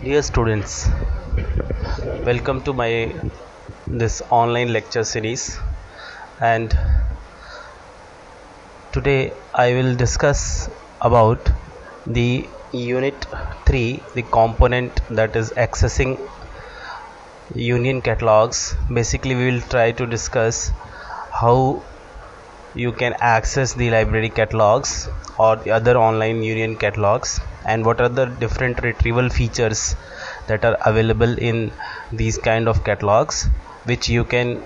Dear students, welcome to my this online lecture series, and today I will discuss about the unit 3, the component that is accessing union catalogs. Basically we will try to discuss how you can access the library catalogs or the other online union catalogs, and what are the different retrieval features that are available in these kind of catalogs, which you can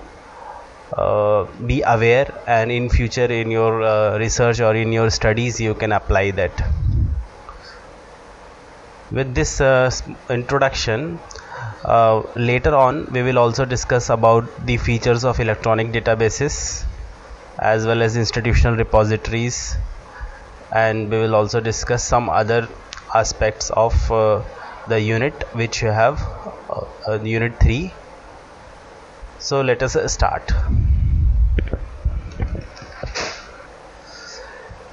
be aware, and in future in your research or in your studies you can apply that. With this introduction, later on we will also discuss about the features of electronic databases as well as institutional repositories, and we will also discuss some other aspects of the unit which you have, unit 3. So let us start.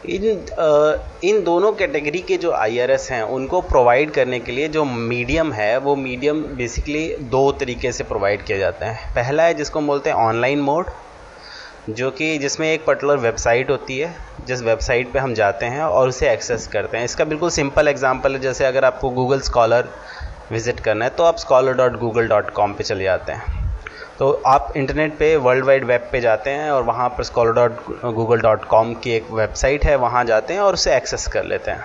इन दोनों category के जो IRS हैं उनको provide करने के लिए जो medium है, वो मीडियम बेसिकली दो तरीके से प्रोवाइड किया जाता है. पहला है जिसको बोलते हैं ऑनलाइन मोड, जो कि जिसमें एक पर्टिकुलर वेबसाइट होती है, जिस वेबसाइट पे हम जाते हैं और उसे एक्सेस करते हैं. इसका बिल्कुल सिंपल एग्जांपल है, जैसे अगर आपको गूगल स्कॉलर विज़िट करना है तो आप scholar.google.com पे चले जाते हैं. तो आप इंटरनेट पे वर्ल्ड वाइड वेब पे जाते हैं और वहाँ पर scholar.google.com की एक वेबसाइट है, वहाँ जाते हैं और उसे एक्सेस कर लेते हैं.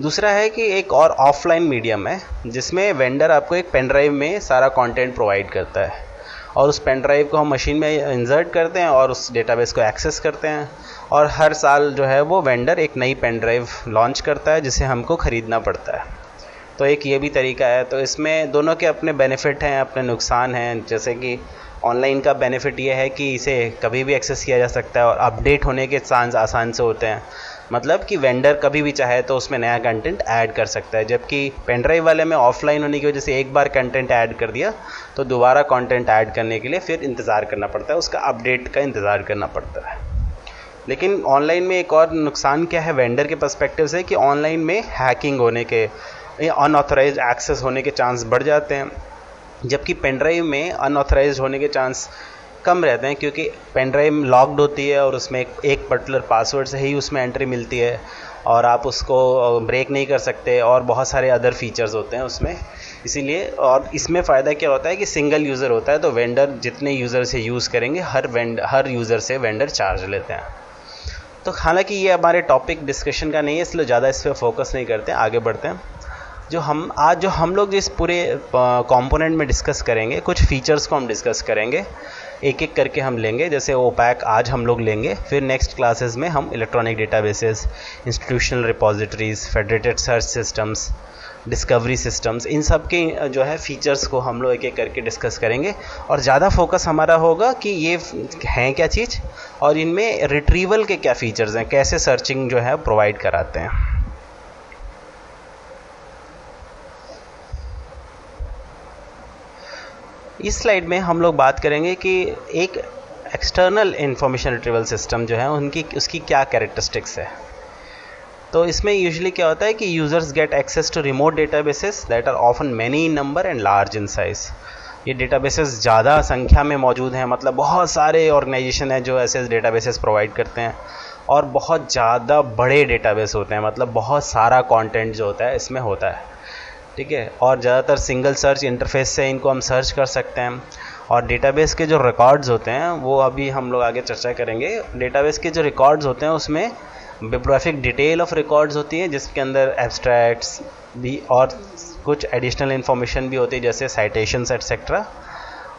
दूसरा है कि एक और ऑफलाइन मीडियम है जिसमें वेंडर आपको एक पेन ड्राइव में सारा कंटेंट प्रोवाइड करता है, और उस पेन ड्राइव को हम मशीन में इंसर्ट करते हैं और उस डेटाबेस को एक्सेस करते हैं, और हर साल जो है वो वेंडर एक नई पेन ड्राइव लॉन्च करता है जिसे हमको ख़रीदना पड़ता है. तो एक ये भी तरीका है. तो इसमें दोनों के अपने बेनिफिट हैं, अपने नुकसान हैं. जैसे कि ऑनलाइन का बेनिफिट ये है कि इसे कभी भी एक्सेस किया जा सकता है और अपडेट होने के चांस आसान से होते हैं. मतलब कि वेंडर कभी भी चाहे तो उसमें नया कंटेंट ऐड कर सकता है, जबकि पेन ड्राइव वाले में ऑफलाइन होने की वजह से एक बार कंटेंट ऐड कर दिया तो दोबारा कंटेंट ऐड करने के लिए फिर इंतज़ार करना पड़ता है, उसका अपडेट का इंतज़ार करना पड़ता है. लेकिन ऑनलाइन में एक और नुकसान क्या है वेंडर के पर्सपेक्टिव से, कि ऑनलाइन में हैकिंग होने के, अनऑथराइज्ड एक्सेस होने के चांस बढ़ जाते हैं, जबकि पेन ड्राइव में अनऑथराइज्ड होने के चांस कम रहते हैं, क्योंकि पेन ड्राइव लॉक्ड होती है और उसमें एक पर्टिकुलर पासवर्ड से ही उसमें एंट्री मिलती है और आप उसको ब्रेक नहीं कर सकते, और बहुत सारे अदर फीचर्स होते हैं उसमें. इसीलिए, और इसमें फ़ायदा क्या होता है कि सिंगल यूज़र होता है, तो वेंडर जितने यूज़र से यूज़ करेंगे हर यूज़र से वेंडर चार्ज लेते हैं. तो हालांकि ये हमारे टॉपिक डिस्कशन का नहीं है, इसलिए ज़्यादा इस पर फोकस नहीं करते हैं, आगे बढ़ते हैं. जो हम लोग जिस पूरे कंपोनेंट में डिस्कस करेंगे, कुछ फीचर्स को हम डिस्कस करेंगे, एक एक करके हम लेंगे. जैसे ओपैक आज हम लोग लेंगे, फिर नेक्स्ट क्लासेस में हम electronic databases, institutional repositories, federated search systems, discovery systems, इन सब के जो है फीचर्स को हम लोग एक एक करके डिस्कस करेंगे. और ज़्यादा फोकस हमारा होगा कि ये हैं क्या चीज़ और इनमें रिट्रीवल के क्या फीचर्स हैं, कैसे सर्चिंग जो है प्रोवाइड कराते हैं. इस स्लाइड में हम लोग बात करेंगे कि एक एक्सटर्नल इंफॉर्मेशन रिट्रीवल सिस्टम जो है उसकी क्या कैरेक्टरिस्टिक्स है. तो इसमें यूजुअली क्या होता है कि users get access to remote databases that are often many in number and large in size. ये डेटाबेसेस ज़्यादा संख्या में मौजूद हैं, मतलब बहुत सारे ऑर्गेनाइजेशन हैं जो ऐसे डेटाबेसेस प्रोवाइड करते हैं, और बहुत ज़्यादा बड़े डेटाबेस होते हैं, मतलब बहुत सारा कंटेंट जो होता है इसमें होता है. ठीक है. और ज़्यादातर सिंगल सर्च इंटरफेस से इनको हम सर्च कर सकते हैं. और डेटाबेस के जो रिकॉर्ड्स होते हैं वो अभी हम लोग आगे चर्चा करेंगे. डेटाबेस के जो रिकॉर्ड्स होते हैं उसमें बिब्लियोग्राफिक डिटेल ऑफ रिकॉर्ड्स होती है, जिसके अंदर एब्स्ट्रैक्ट्स भी और कुछ एडिशनल इन्फॉर्मेशन भी होती है, जैसे साइटेशंस एटसेट्रा.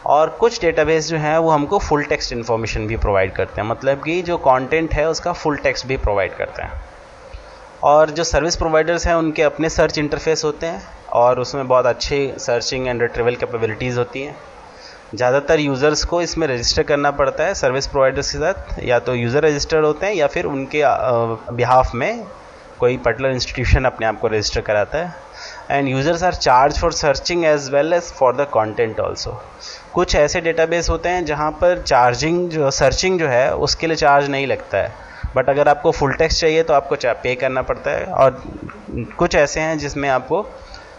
और कुछ डेटाबेस जो हैं वो हमको फुल टेक्स्ट इन्फॉर्मेशन भी प्रोवाइड करते हैं, मतलब कि जो कंटेंट है उसका फुल टेक्स्ट भी प्रोवाइड करते हैं. और जो सर्विस प्रोवाइडर्स हैं उनके अपने सर्च इंटरफेस होते हैं और उसमें बहुत अच्छी सर्चिंग एंड रिट्रीवल कैपेबिलिटीज़ होती हैं. ज़्यादातर यूज़र्स को इसमें रजिस्टर करना पड़ता है सर्विस प्रोवाइडर्स के साथ, या तो यूज़र रजिस्टर्ड होते हैं या फिर उनके बिहाफ में कोई पर्टिकुलर इंस्टीट्यूशन अपने आप को रजिस्टर कराता है. And users are charge for searching as well as for the content also. कुछ ऐसे डेटाबेस होते हैं जहाँ पर सर्चिंग जो है उसके लिए चार्ज नहीं लगता है, बट अगर आपको फुल टेक्स्ट चाहिए तो आपको पे करना पड़ता है. और कुछ ऐसे हैं जिसमें आपको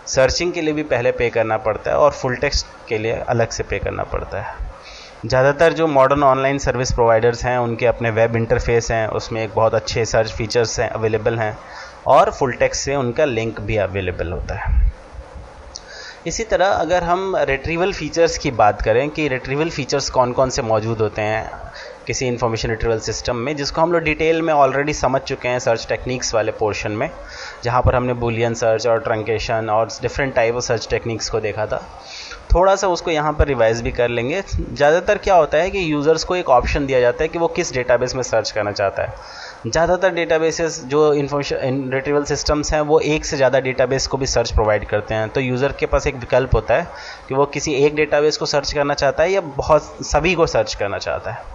सर्चिंग के लिए भी पहले पे करना पड़ता है और फुल टेक्स्ट के लिए अलग से पे करना पड़ता है। ज़्यादातर जो मॉडर्न ऑनलाइन सर्विस प्रोवाइडर्स हैं उनके अपने वेब इंटरफेस हैं, उसमें एक बहुत अच्छे सर्च फीचर्स हैं अवेलेबल हैं और फुल टेक्स्ट से उनका लिंक भी अवेलेबल होता है। इसी तरह अगर हम रिट्रीवल फीचर्स की बात करें कि रिट्रीवल फीचर्स कौन कौन से मौजूद होते हैं किसी इन्फॉर्मेशन रिट्रीवल सिस्टम में, जिसको हम लोग डिटेल में ऑलरेडी समझ चुके हैं सर्च टेक्निक्स वाले पोर्शन में, जहाँ पर हमने बूलियन सर्च और ट्रंकेशन और different type of search techniques को देखा था। थोड़ा सा उसको यहाँ पर रिवाइज भी कर लेंगे। ज़्यादातर क्या होता है कि यूज़र्स को एक ऑप्शन दिया जाता है कि वो किस डेटाबेस में सर्च करना चाहता है। ज़्यादातर डेटाबेसेस जो इन्फॉर्मेशन रिट्रीवल सिस्टम्स हैं वो एक से ज़्यादा डेटाबेस को भी सर्च प्रोवाइड करते हैं, तो यूज़र के पास एक विकल्प होता है कि वो किसी एक डेटाबेस को सर्च करना चाहता है या बहुत सभी को सर्च करना चाहता है।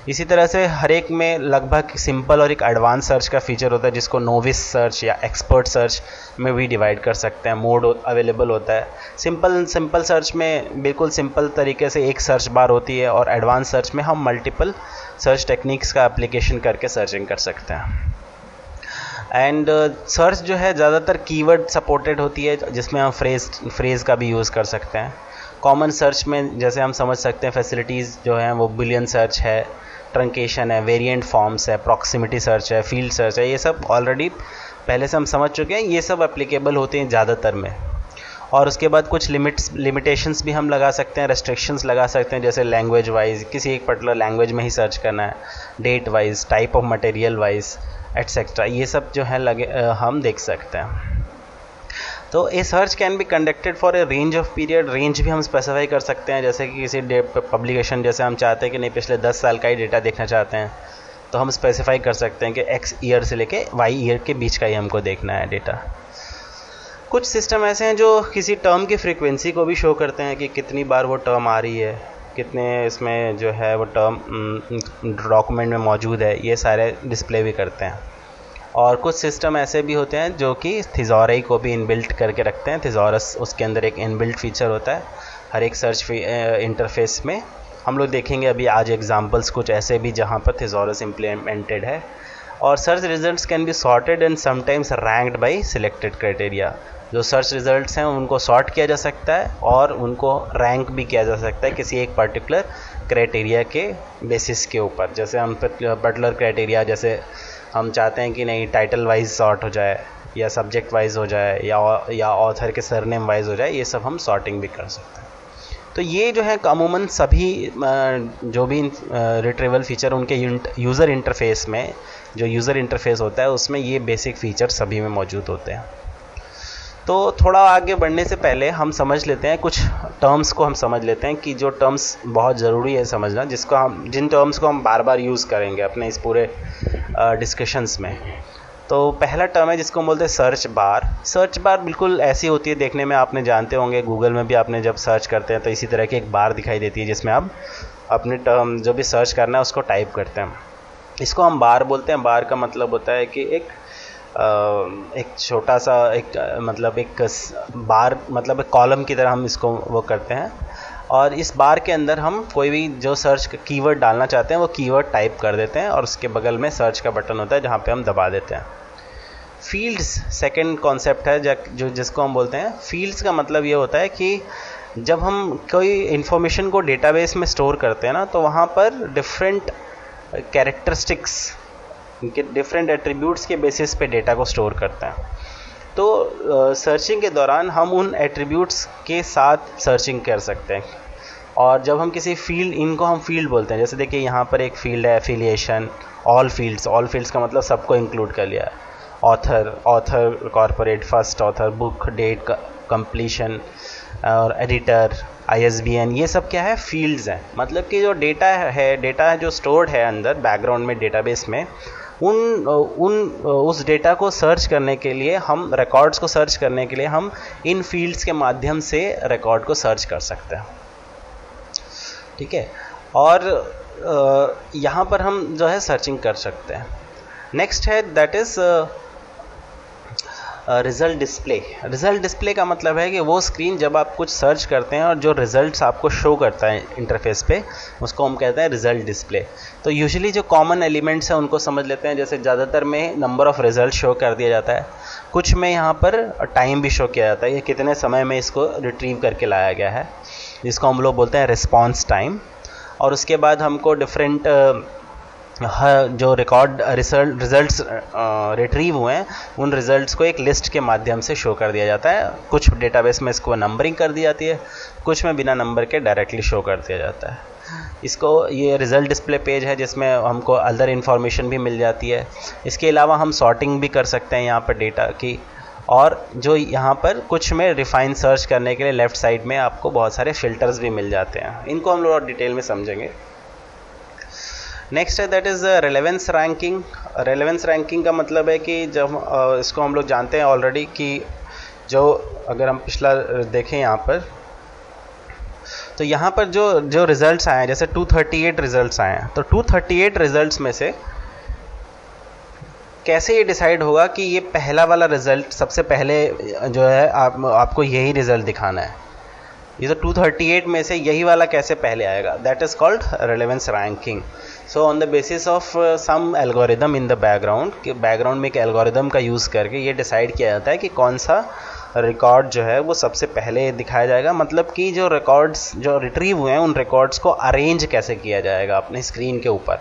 इसी तरह से हर एक में लगभग सिंपल और एक एडवांस सर्च का फीचर होता है जिसको नोविस सर्च या एक्सपर्ट सर्च में भी डिवाइड कर सकते हैं। मोड अवेलेबल होता है। सिंपल सर्च में बिल्कुल सिंपल तरीके से एक सर्च बार होती है और एडवांस सर्च में हम मल्टीपल सर्च टेक्निक्स का एप्लीकेशन करके सर्चिंग कर सकते हैं। एंड सर्च जो है ज़्यादातर कीवर्ड सपोर्टेड होती है जिसमें हम फ्रेज़ का भी यूज़ कर सकते हैं। कॉमन सर्च में जैसे हम समझ सकते हैं फैसिलिटीज़ जो हैं वो बुलियन सर्च है, ट्रंकेशन है, वेरिएंट फॉर्म्स है, प्रॉक्सिमिटी सर्च है, फील्ड सर्च है, ये सब ऑलरेडी पहले से हम समझ चुके हैं। ये सब एप्लीकेबल होते हैं ज़्यादातर में। और उसके बाद कुछ लिमिटेशंस भी हम लगा सकते हैं, रेस्ट्रिक्शंस लगा सकते हैं, जैसे लैंग्वेज वाइज किसी एक पर्टिकुलर लैंग्वेज में ही सर्च करना है, date wise, type of material wise etcetera, ये सब जो है हम देख सकते हैं। तो a search can be conducted for a range of period, range भी हम स्पेसिफाई कर सकते हैं, जैसे कि किसी पब्लिकेशन जैसे हम चाहते हैं कि नहीं पिछले 10 साल का ही डेटा देखना चाहते हैं तो हम स्पेसिफाई कर सकते हैं कि X ईयर से लेके Y ईयर के बीच का ही हमको देखना है डेटा। कुछ सिस्टम ऐसे हैं जो किसी टर्म की फ्रीक्वेंसी को भी शो करते हैं कि कितनी बार वो टर्म आ रही है, कितने इसमें जो है वो टर्म डॉक्यूमेंट में मौजूद है, ये सारे डिस्प्ले भी करते हैं। और कुछ सिस्टम ऐसे भी होते हैं जो कि थिज़ॉरई को भी इनबिल्ट करके रखते हैं। थिज़ॉरस उसके अंदर एक इनबिल्ट फीचर होता है हर एक सर्च इंटरफेस में। हम लोग देखेंगे अभी आज एग्जांपल्स कुछ ऐसे भी जहाँ पर थिज़ॉरस इम्प्लीमेंटेड है। और search results can be sorted and sometimes ranked by selected criteria. जो सर्च रिजल्ट्स हैं उनको सॉर्ट किया जा सकता है और उनको रैंक भी किया जा सकता है किसी एक पर्टिकुलर क्राइटेरिया के बेसिस के ऊपर। जैसे हम पर्टिकुलर क्राइटेरिया, जैसे हम चाहते हैं कि नहीं टाइटल वाइज सॉर्ट हो जाए या सब्जेक्ट वाइज हो जाए या ऑथर के सरनेम वाइज हो जाए, ये सब हम सॉर्टिंग भी कर सकते हैं। तो ये जो है अमूमन सभी जो भी रिट्रीवल फीचर उनके यूज़र इंटरफेस में, जो यूज़र इंटरफेस होता है उसमें ये बेसिक फीचर सभी में मौजूद होते हैं। तो थोड़ा आगे बढ़ने से पहले हम समझ लेते हैं कुछ टर्म्स को, हम समझ लेते हैं कि जो टर्म्स बहुत ज़रूरी है समझना, जिन टर्म्स को हम बार बार यूज़ करेंगे अपने इस पूरे डिस्कशंस में। तो पहला टर्म है जिसको हम बोलते हैं सर्च बार। सर्च बार बिल्कुल ऐसी होती है, देखने में आपने जानते होंगे, गूगल में भी आपने जब सर्च करते हैं तो इसी तरह की एक बार दिखाई देती है जिसमें आप अपने टर्म जो भी सर्च करना है उसको टाइप करते हैं। इसको हम बार बोलते हैं। बार का मतलब होता है कि एक छोटा सा एक बार मतलब एक कॉलम की तरह हम इसको वो करते हैं और इस बार के अंदर हम कोई भी जो सर्च कीवर्ड डालना चाहते हैं वो कीवर्ड टाइप कर देते हैं और उसके बगल में सर्च का बटन होता है जहाँ पे हम दबा देते हैं। फील्ड्स सेकंड कॉन्सेप्ट है जो जिसको हम बोलते हैं। फील्ड्स का मतलब ये होता है कि जब हम कोई इन्फॉर्मेशन को डेटाबेस में स्टोर करते हैं ना, तो वहाँ पर डिफरेंट कैरेक्टरिस्टिक्स के डिफरेंट एट्रीब्यूट्स के बेसिस पे डेटा को स्टोर करते हैं। तो सर्चिंग के दौरान हम उन एट्रीब्यूट्स के साथ सर्चिंग कर सकते हैं। और जब हम किसी फील्ड, इनको हम फील्ड बोलते हैं, जैसे देखिए यहाँ पर एक फील्ड है एफिलिएशन, ऑल फील्ड्स का मतलब सबको इंक्लूड कर लिया है। Author corporate, first author, book, date, completion और एडिटर, ISBN, ये सब क्या है, फील्ड्स हैं। मतलब कि जो डेटा जो स्टोर्ड है अंदर बैकग्राउंड में डेटाबेस में, उस डेटा को सर्च करने के लिए, हम रिकॉर्ड्स को सर्च करने के लिए हम इन फील्ड्स के माध्यम से रिकॉर्ड को सर्च कर सकते हैं। ठीक है, और यहाँ पर हम जो है सर्चिंग कर सकते हैं। नेक्स्ट है दैट इज़ रिज़ल्ट डिस्प्ले का मतलब है कि वो स्क्रीन जब आप कुछ सर्च करते हैं और जो रिज़ल्ट्स आपको शो करता है इंटरफेस पे, उसको हम कहते हैं रिज़ल्ट डिस्प्ले। तो यूजुअली जो कॉमन एलिमेंट्स हैं उनको समझ लेते हैं। जैसे ज़्यादातर में नंबर ऑफ़ रिज़ल्ट शो कर दिया जाता है, कुछ में यहाँ पर टाइम भी शो किया जाता है, ये कितने समय में इसको रिट्रीव करके लाया गया है, जिसको हम लोग बोलते हैं रिस्पॉन्स टाइम। और उसके बाद हमको डिफरेंट जो रिजल्ट्स रिट्रीव हुए हैं उन रिजल्ट्स को एक लिस्ट के माध्यम से शो कर दिया जाता है। कुछ डेटाबेस में इसको नंबरिंग कर दी जाती है, कुछ में बिना नंबर के डायरेक्टली शो कर दिया जाता है। इसको ये रिज़ल्ट डिस्प्ले पेज है जिसमें हमको अदर इन्फॉर्मेशन भी मिल जाती है। इसके अलावा हम सॉर्टिंग भी कर सकते हैं यहाँ पर डेटा की, और जो यहाँ पर कुछ में रिफाइन सर्च करने के लिए लेफ़्ट साइड में आपको बहुत सारे फ़िल्टर्स भी मिल जाते हैं। इनको हम लोग और डिटेल में समझेंगे। नेक्स्ट है that is relevance ranking. Relevance ranking का मतलब है कि जब इसको हम लोग जानते हैं ऑलरेडी कि जो अगर हम पिछला देखें यहाँ पर, तो यहाँ पर जो रिज़ल्ट्स आए हैं, जैसे 238 रिज़ल्ट्स आए हैं, तो 238 रिज़ल्ट्स में से कैसे ये डिसाइड होगा कि ये पहला वाला रिज़ल्ट सबसे पहले जो है आपको यही रिज़ल्ट दिखाना है। ये तो 238 में से यही वाला कैसे पहले आएगा, that is called relevance ranking. So on the basis of some algorithm in the background, कि बैकग्राउंड में एक एल्गोरिदम का यूज़ करके ये डिसाइड किया जाता है कि कौन सा रिकॉर्ड जो है वो सबसे पहले दिखाया जाएगा। मतलब कि जो रिकॉर्ड्स जो रिट्रीव हुए हैं उन रिकॉर्ड्स को अरेंज कैसे किया जाएगा अपने स्क्रीन के ऊपर,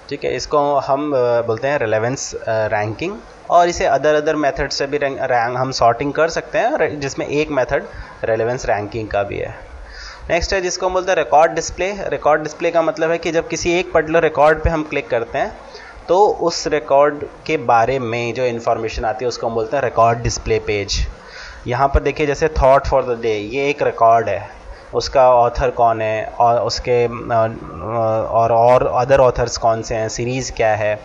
ठीक है। इसको हम बोलते हैं रेलेवेंस रैंकिंग। और इसे अदर मेथड से भी हम सॉर्टिंग कर सकते हैं, जिसमें एक मेथड रेलेवेंस रैंकिंग का भी है। नेक्स्ट है जिसको हम बोलते हैं रिकॉर्ड डिस्प्ले। रिकॉर्ड डिस्प्ले का मतलब है कि जब किसी एक पर्टिकुलर रिकॉर्ड पे हम क्लिक करते हैं तो उस रिकॉर्ड के बारे में जो इन्फॉर्मेशन आती है उसको हम बोलते हैं रिकॉर्ड डिस्प्ले पेज। यहाँ पर देखिए जैसे थॉट फॉर द डे, ये एक रिकॉर्ड है, उसका ऑथर कौन है और उसके और अदर ऑथर्स कौन से हैं, सीरीज़ क्या है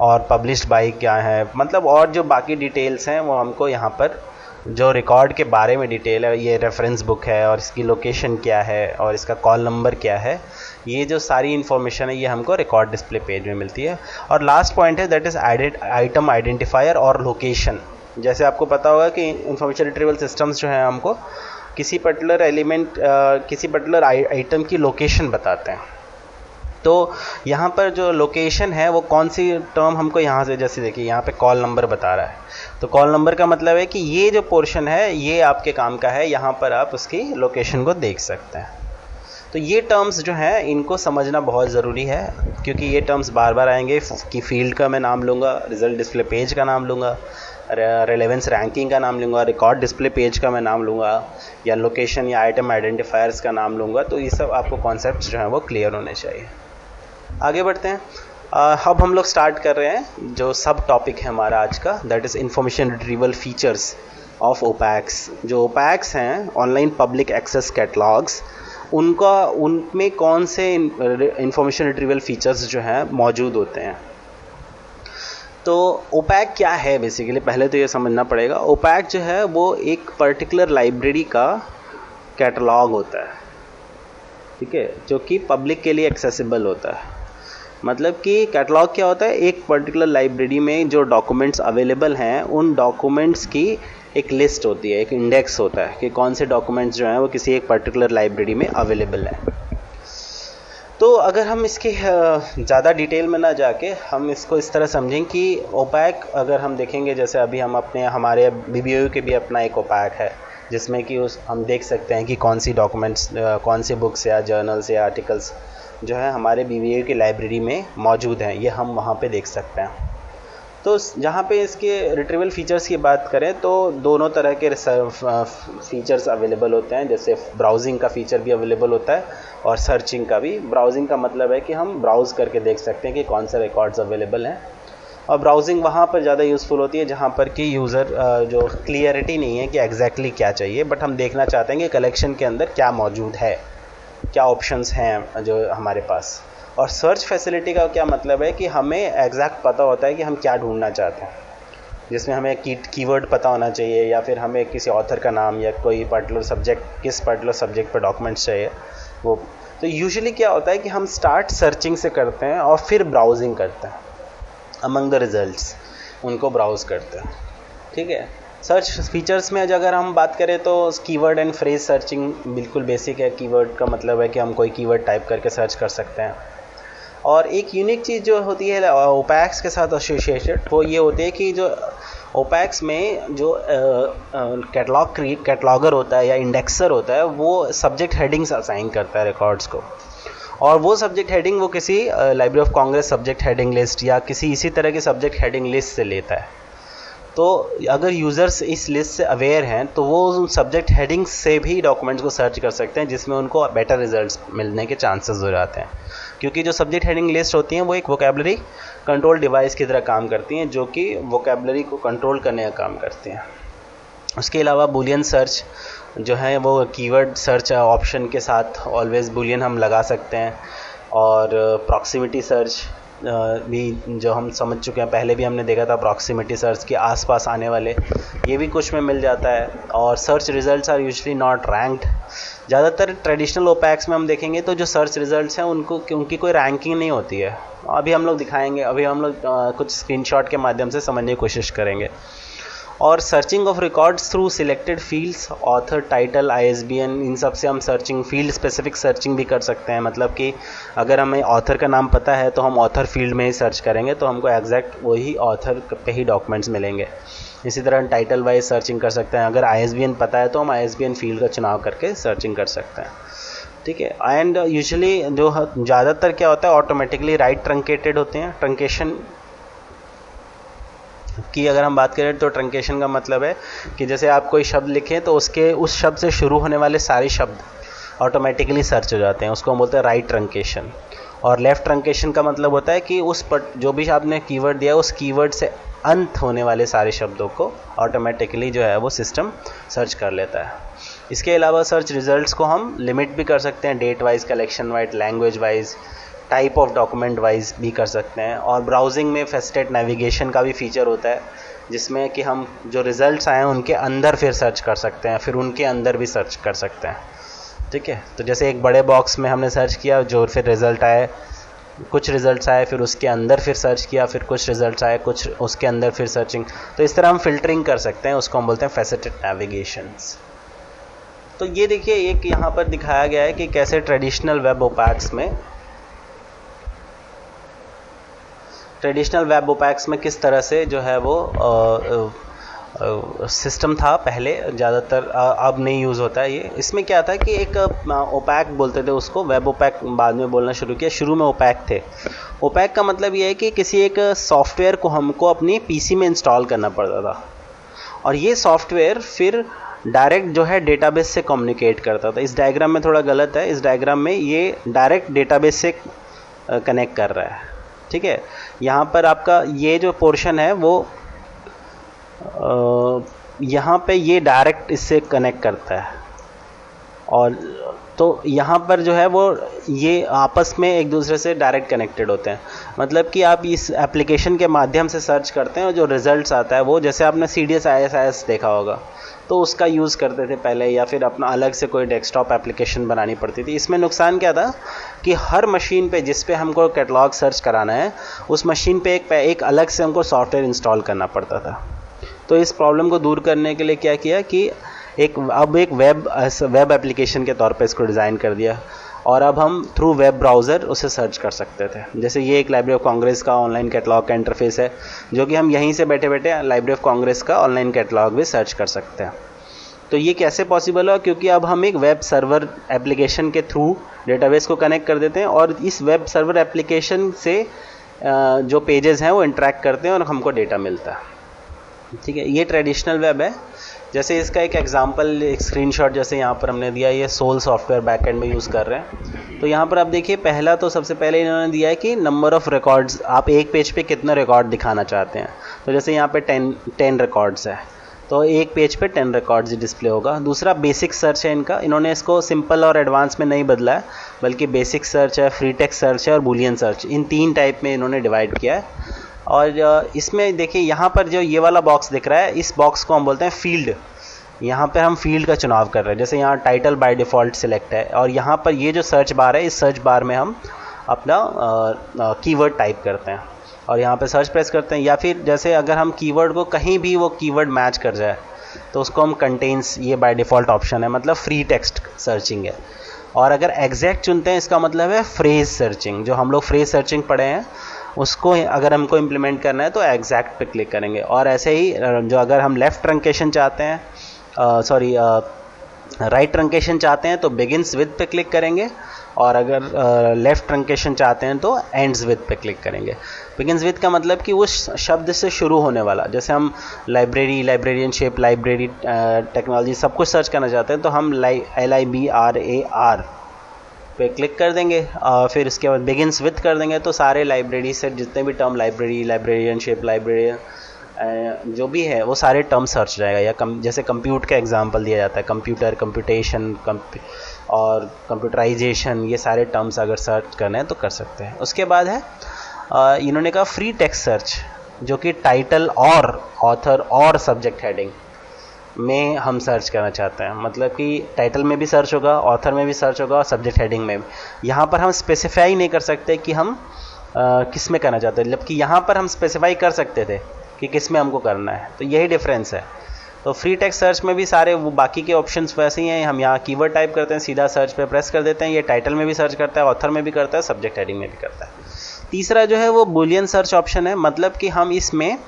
और पब्लिश्ड बाय क्या है, मतलब और जो बाकी डिटेल्स हैं वो हमको यहाँ पर जो रिकॉर्ड के बारे में डिटेल है, ये रेफरेंस बुक है और इसकी लोकेशन क्या है और इसका कॉल नंबर क्या है, ये जो सारी इन्फॉर्मेशन है ये हमको रिकॉर्ड डिस्प्ले पेज में मिलती है। और लास्ट पॉइंट है दैट इज़ आइटम आइडेंटिफायर और लोकेशन। जैसे आपको पता होगा कि इंफॉर्मेशन रिट्रीवल सिस्टम्स जो हैं हमको किसी पर्टिकुलर एलिमेंट किसी पर्टिकुलर आइटम की लोकेशन बताते हैं। तो यहाँ पर जो लोकेशन है वो कौन सी टर्म हमको यहाँ से, जैसे देखिए यहाँ पे कॉल नंबर बता रहा है, तो कॉल नंबर का मतलब है कि ये जो पोर्शन है ये आपके काम का है, यहाँ पर आप उसकी लोकेशन को देख सकते हैं। तो ये टर्म्स जो हैं इनको समझना बहुत ज़रूरी है, क्योंकि ये टर्म्स बार बार आएंगे कि फील्ड का मैं नाम लूँगा, रिजल्ट डिस्प्ले पेज का नाम लूँगा, रेलेवेंस रैंकिंग का नाम लूँगा, रिकॉर्ड डिस्प्ले पेज का मैं नाम लूँगा, या लोकेशन या आइटम आइडेंटिफायर्स का नाम लूँगा। तो ये सब आपको कॉन्सेप्ट्स जो हैं वो क्लियर होने चाहिए। आगे बढ़ते हैं। अब हम लोग स्टार्ट कर रहे हैं जो सब टॉपिक है हमारा आज का, that is information retrieval features of OPACs. जो ओपैक्स हैं ऑनलाइन पब्लिक एक्सेस कैटलॉग्स, उनमें कौन से इंफॉर्मेशन रिट्रीवल फीचर्स जो हैं मौजूद होते हैं। तो ओपैक क्या है बेसिकली, पहले तो ये समझना पड़ेगा। ओपैक जो है वो एक पर्टिकुलर लाइब्रेरी का कैटलॉग होता है, ठीक है, जो कि पब्लिक के लिए एक्सेसिबल होता है। मतलब कि कैटलॉग क्या होता है, एक पर्टिकुलर लाइब्रेरी में जो डॉक्यूमेंट्स अवेलेबल हैं उन डॉक्यूमेंट्स की एक लिस्ट होती है, एक इंडेक्स होता है कि कौन से डॉक्यूमेंट्स जो हैं वो किसी एक पर्टिकुलर लाइब्रेरी में अवेलेबल हैं। तो अगर हम इसके ज़्यादा डिटेल में ना जाके हम इसको इस तरह समझें कि ओपैक अगर हम देखेंगे, जैसे अभी हम हमारे BBOU के भी अपना एक ओपैक है जिसमें कि हम देख सकते हैं कि कौन सी डॉक्यूमेंट्स, कौन सी बुक्स या जर्नल्स या आर्टिकल्स जो है हमारे BBOU की लाइब्रेरी में मौजूद हैं, ये हम वहाँ पे देख सकते हैं। तो जहाँ पे इसके रिट्रीवल फीचर्स की बात करें तो दोनों तरह के फीचर्स अवेलेबल होते हैं। जैसे ब्राउजिंग का फीचर भी अवेलेबल होता है और सर्चिंग का भी। ब्राउजिंग का मतलब है कि हम ब्राउज़ करके देख सकते हैं कि कौन से रिकॉर्ड्स अवेलेबल हैं, और ब्राउजिंग वहाँ पर ज़्यादा यूज़फुल होती है जहाँ पर कि यूज़र जो क्लियरिटी नहीं है कि एग्जैक्टली क्या चाहिए, बट हम देखना चाहते हैं कि कलेक्शन के अंदर क्या मौजूद है, क्या ऑप्शंस हैं जो हमारे पास। और सर्च फैसिलिटी का क्या मतलब है कि हमें एग्जैक्ट पता होता है कि हम क्या ढूंढना चाहते हैं, जिसमें हमें कीवर्ड पता होना चाहिए, या फिर हमें किसी ऑथर का नाम या कोई पर्टिकुलर सब्जेक्ट, किस पर्टिकुलर सब्जेक्ट पर डॉक्यूमेंट्स चाहिए वो। तो यूजुअली क्या होता है कि हम स्टार्ट सर्चिंग से करते हैं और फिर ब्राउजिंग करते हैं, अमंग द रिजल्ट्स उनको ब्राउज़ करते हैं, ठीक है। सर्च फीचर्स में अगर हम बात करें तो कीवर्ड एंड फ्रेज सर्चिंग बिल्कुल बेसिक है। कीवर्ड का मतलब है कि हम कोई कीवर्ड टाइप करके सर्च कर सकते हैं। और एक यूनिक चीज़ जो होती है ओपैक्स के साथ एसोसिएटेड, वो ये होती है कि जो ओपैक्स में जो कैटलॉगर होता है या इंडेक्सर होता है वो सब्जेक्ट हेडिंग्स असाइन करता है रिकॉर्ड्स को, और वो सब्जेक्ट हेडिंग वो किसी library of Congress subject heading list या किसी इसी तरह की सब्जेक्ट हेडिंग लिस्ट से लेता है। तो अगर यूज़र्स इस लिस्ट से अवेयर हैं तो वो उन सब्जेक्ट हेडिंग्स से भी डॉक्यूमेंट्स को सर्च कर सकते हैं, जिसमें उनको बेटर रिजल्ट्स मिलने के चांसेस हो जाते हैं। क्योंकि जो सब्जेक्ट हेडिंग लिस्ट होती हैं वो एक वोकेबलरी कंट्रोल डिवाइस की तरह काम करती हैं, जो कि वोकेबलरी को कंट्रोल करने का काम करती हैं। उसके अलावा बूलियन सर्च जो है वो कीवर्ड सर्च ऑप्शन के साथ ऑलवेज बूलियन हम लगा सकते हैं, और प्रॉक्सिमिटी सर्च भी जो हम समझ चुके हैं, पहले भी हमने देखा था प्रॉक्सिमिटी सर्च के आसपास आने वाले, ये भी कुछ में मिल जाता है। और search results are usually not ranked. ज़्यादातर ट्रेडिशनल ओपैक्स में हम देखेंगे तो जो सर्च रिजल्ट्स हैं उनकी कोई रैंकिंग नहीं होती है। अभी हम लोग दिखाएंगे, अभी हम लोग कुछ स्क्रीनशॉट के माध्यम से समझने की कोशिश करेंगे। और searching of records through selected fields, author, title, ISBN, इन सब से हम सर्चिंग, फील्ड स्पेसिफिक सर्चिंग भी कर सकते हैं। मतलब कि अगर हमें ऑथर का नाम पता है तो हम ऑथर फील्ड में ही सर्च करेंगे तो हमको एग्जैक्ट वही ऑथर पे ही डॉक्यूमेंट्स मिलेंगे। इसी तरह टाइटल वाइज सर्चिंग कर सकते हैं। अगर ISBN पता है तो हम ISBN फील्ड का चुनाव करके सर्चिंग कर सकते हैं, ठीक है। एंड यूजुअली जो ज़्यादातर क्या होता है ऑटोमेटिकली राइट ट्रंकेटेड होते हैं। ट्रंकेशन की अगर हम बात करें तो ट्रंकेशन का मतलब है कि जैसे आप कोई शब्द लिखें तो उसके उस शब्द से शुरू होने वाले सारे शब्द ऑटोमेटिकली सर्च हो जाते हैं, उसको हम बोलते हैं राइट ट्रंकेशन। और लेफ़्ट ट्रंकेशन का मतलब होता है कि उस पर जो भी आपने कीवर्ड दिया उस कीवर्ड से अंत होने वाले सारे शब्दों को ऑटोमेटिकली जो है वो सिस्टम सर्च कर लेता है। इसके अलावा सर्च रिजल्ट्स को हम लिमिट भी कर सकते हैं, date wise, collection wise, language wise, type of document wise भी कर सकते हैं। और ब्राउजिंग में फेस्टेड नेविगेशन का भी फीचर होता है, जिसमें कि हम जो रिज़ल्ट्स आए हैं उनके अंदर फिर सर्च कर सकते हैं, फिर उनके अंदर भी सर्च कर सकते हैं, ठीक है। तो जैसे एक बड़े बॉक्स में हमने सर्च किया, जो फिर रिज़ल्ट आए, कुछ रिज़ल्ट्स आए, फिर उसके अंदर फिर सर्च किया, फिर कुछ रिज़ल्ट्स आए, कुछ उसके अंदर फिर सर्चिंग। तो इस तरह हम फिल्टरिंग कर सकते हैं, उसको हम बोलते हैं फेसेटेड नेविगेशंस। तो ये देखिए एक यहाँ पर दिखाया गया है कि कैसे ट्रेडिशनल वेब ओपैक्स में किस तरह से जो है वो सिस्टम था पहले, ज़्यादातर अब नहीं यूज़ होता है ये। इसमें क्या था कि एक ओपैक बोलते थे उसको, वेब ओपैक बाद में बोलना शुरू किया, शुरू में ओपैक थे। ओपैक का मतलब ये है कि किसी एक सॉफ्टवेयर को हमको अपनी पीसी में इंस्टॉल करना पड़ता था, और ये सॉफ्टवेयर फिर डायरेक्ट जो है डेटाबेस से कम्युनिकेट करता था। इस डायग्राम में थोड़ा गलत है, इस डायग्राम में ये डायरेक्ट डेटाबेस से कनेक्ट कर रहा है, ठीक है। यहाँ पर आपका ये जो पोर्शन है वो यहाँ पे ये डायरेक्ट इससे कनेक्ट करता है, और तो यहाँ पर जो है वो ये आपस में एक दूसरे से डायरेक्ट कनेक्टेड होते हैं। मतलब कि आप इस एप्लीकेशन के माध्यम से सर्च करते हैं और जो रिजल्ट्स आता है वो, जैसे आपने CDS ISIS देखा होगा तो उसका यूज़ करते थे पहले, या फिर अपना अलग से कोई डेस्कटॉप एप्लीकेशन बनानी पड़ती थी। इसमें नुकसान क्या था कि हर मशीन पे जिस पे हमको कैटलॉग सर्च कराना है उस मशीन पे एक अलग से हमको सॉफ्टवेयर इंस्टॉल करना पड़ता था। तो इस प्रॉब्लम को दूर करने के लिए क्या किया कि अब एक वेब एप्लीकेशन के तौर पे इसको डिज़ाइन कर दिया, और अब हम थ्रू वेब ब्राउज़र उसे सर्च कर सकते थे। जैसे ये एक लाइब्रेरी ऑफ कांग्रेस का ऑनलाइन कैटलॉग का इंटरफेस है, जो कि हम यहीं से बैठे बैठे लाइब्रेरी ऑफ कांग्रेस का ऑनलाइन कैटलॉग भी सर्च कर सकते हैं। तो ये कैसे पॉसिबल है? क्योंकि अब हम एक वेब सर्वर एप्लीकेशन के थ्रू डेटाबेस को कनेक्ट कर देते हैं, और इस वेब सर्वर एप्लीकेशन से जो पेजेस हैं वो इंटरेक्ट करते हैं और हमको डेटा मिलता है, ठीक है। ये ट्रेडिशनल वेब है। जैसे इसका एक एग्जांपल, एक स्क्रीनशॉट जैसे यहाँ पर हमने दिया, ये सोल सॉफ्टवेयर बैकएंड में यूज़ कर रहे हैं। तो यहाँ पर आप देखिए, पहला तो सबसे पहले इन्होंने दिया है कि नंबर ऑफ़ रिकॉर्ड्स, आप एक पेज पे कितना रिकॉर्ड दिखाना चाहते हैं। तो जैसे यहाँ पे 10 रिकॉर्ड्स है, तो एक पेज पे 10 रिकॉर्ड्स डिस्प्ले होगा। दूसरा बेसिक सर्च है इनका, इन्होंने इसको सिंपल और एडवांस में नहीं बदला है, बल्कि बेसिक सर्च है, फ्री टेक्स्ट सर्च है और बूलियन सर्च, इन 3 टाइप में इन्होंने डिवाइड किया है। और इसमें देखिए यहाँ पर जो ये वाला बॉक्स दिख रहा है, इस बॉक्स को हम बोलते हैं फील्ड। यहाँ पर हम फील्ड का चुनाव कर रहे हैं। जैसे यहाँ टाइटल बाय डिफ़ॉल्ट सिलेक्ट है, और यहाँ पर ये जो सर्च बार है, इस सर्च बार में हम अपना कीवर्ड टाइप करते हैं। और यहाँ पे सर्च प्रेस करते हैं, या फिर जैसे अगर हम कीवर्ड को कहीं भी वो कीवर्ड मैच कर जाए तो उसको हम कंटेन्स, ये बाय डिफ़ॉल्ट ऑप्शन है, मतलब फ्री टेक्स्ट सर्चिंग है। और अगर एग्जैक्ट चुनते हैं इसका मतलब है फ्रेज सर्चिंग, जो हम लोग फ्रेज सर्चिंग पढ़े हैं उसको अगर हमको इम्प्लीमेंट करना है तो एग्जैक्ट पे क्लिक करेंगे। और ऐसे ही जो अगर हम लेफ़्ट ट्रंकेशन चाहते हैं, राइट ट्रंकेशन चाहते हैं तो बिगिन्स विद पे क्लिक करेंगे, और अगर लेफ़्ट ट्रंकेशन चाहते हैं तो एंड्स विद पे क्लिक करेंगे। बिगिन्स विद का मतलब कि उस शब्द से शुरू होने वाला, जैसे हम लाइब्रेरी, लाइब्रेरियनशिप, लाइब्रेरी टेक्नोलॉजी सब कुछ सर्च करना चाहते हैं तो हम LIBRAR पे क्लिक कर देंगे, फिर इसके बाद बिगिन्स विद कर देंगे तो सारे लाइब्रेरी से जितने भी टर्म, लाइब्रेरी, लाइब्रेरियनशिप, लाइब्रेरियन जो भी है वो सारे टर्म सर्च जाएगा। या जैसे कंप्यूट का एग्जांपल दिया जाता है, कंप्यूटर, कंप्यूटेशन और कंप्यूटराइजेशन, ये सारे टर्म्स अगर सर्च करना है तो कर सकते हैं। उसके बाद है इन्होंने कहा फ्री टेक्स्ट सर्च, जो कि टाइटल और ऑथर और सब्जेक्ट हेडिंग में हम सर्च करना चाहते हैं, मतलब कि टाइटल में भी सर्च होगा, ऑथर में भी सर्च होगा और सब्जेक्ट हेडिंग में भी। यहाँ पर हम स्पेसिफाई नहीं कर सकते कि हम किस में करना चाहते हैं, जबकि यहाँ पर हम स्पेसिफाई कर सकते थे कि किस में हमको करना है, तो यही डिफरेंस है। तो फ्री टेक्स्ट सर्च में भी सारे वो बाकी के ऑप्शंस वैसे ही हैं, हम यहाँ कीवर्ड टाइप करते हैं, सीधा सर्च पे प्रेस कर देते हैं, ये टाइटल में भी सर्च करता है, ऑथर में भी करता है, सब्जेक्ट हेडिंग में भी करता है। तीसरा जो है वो बूलियन सर्च ऑप्शन है, मतलब कि हम इसमें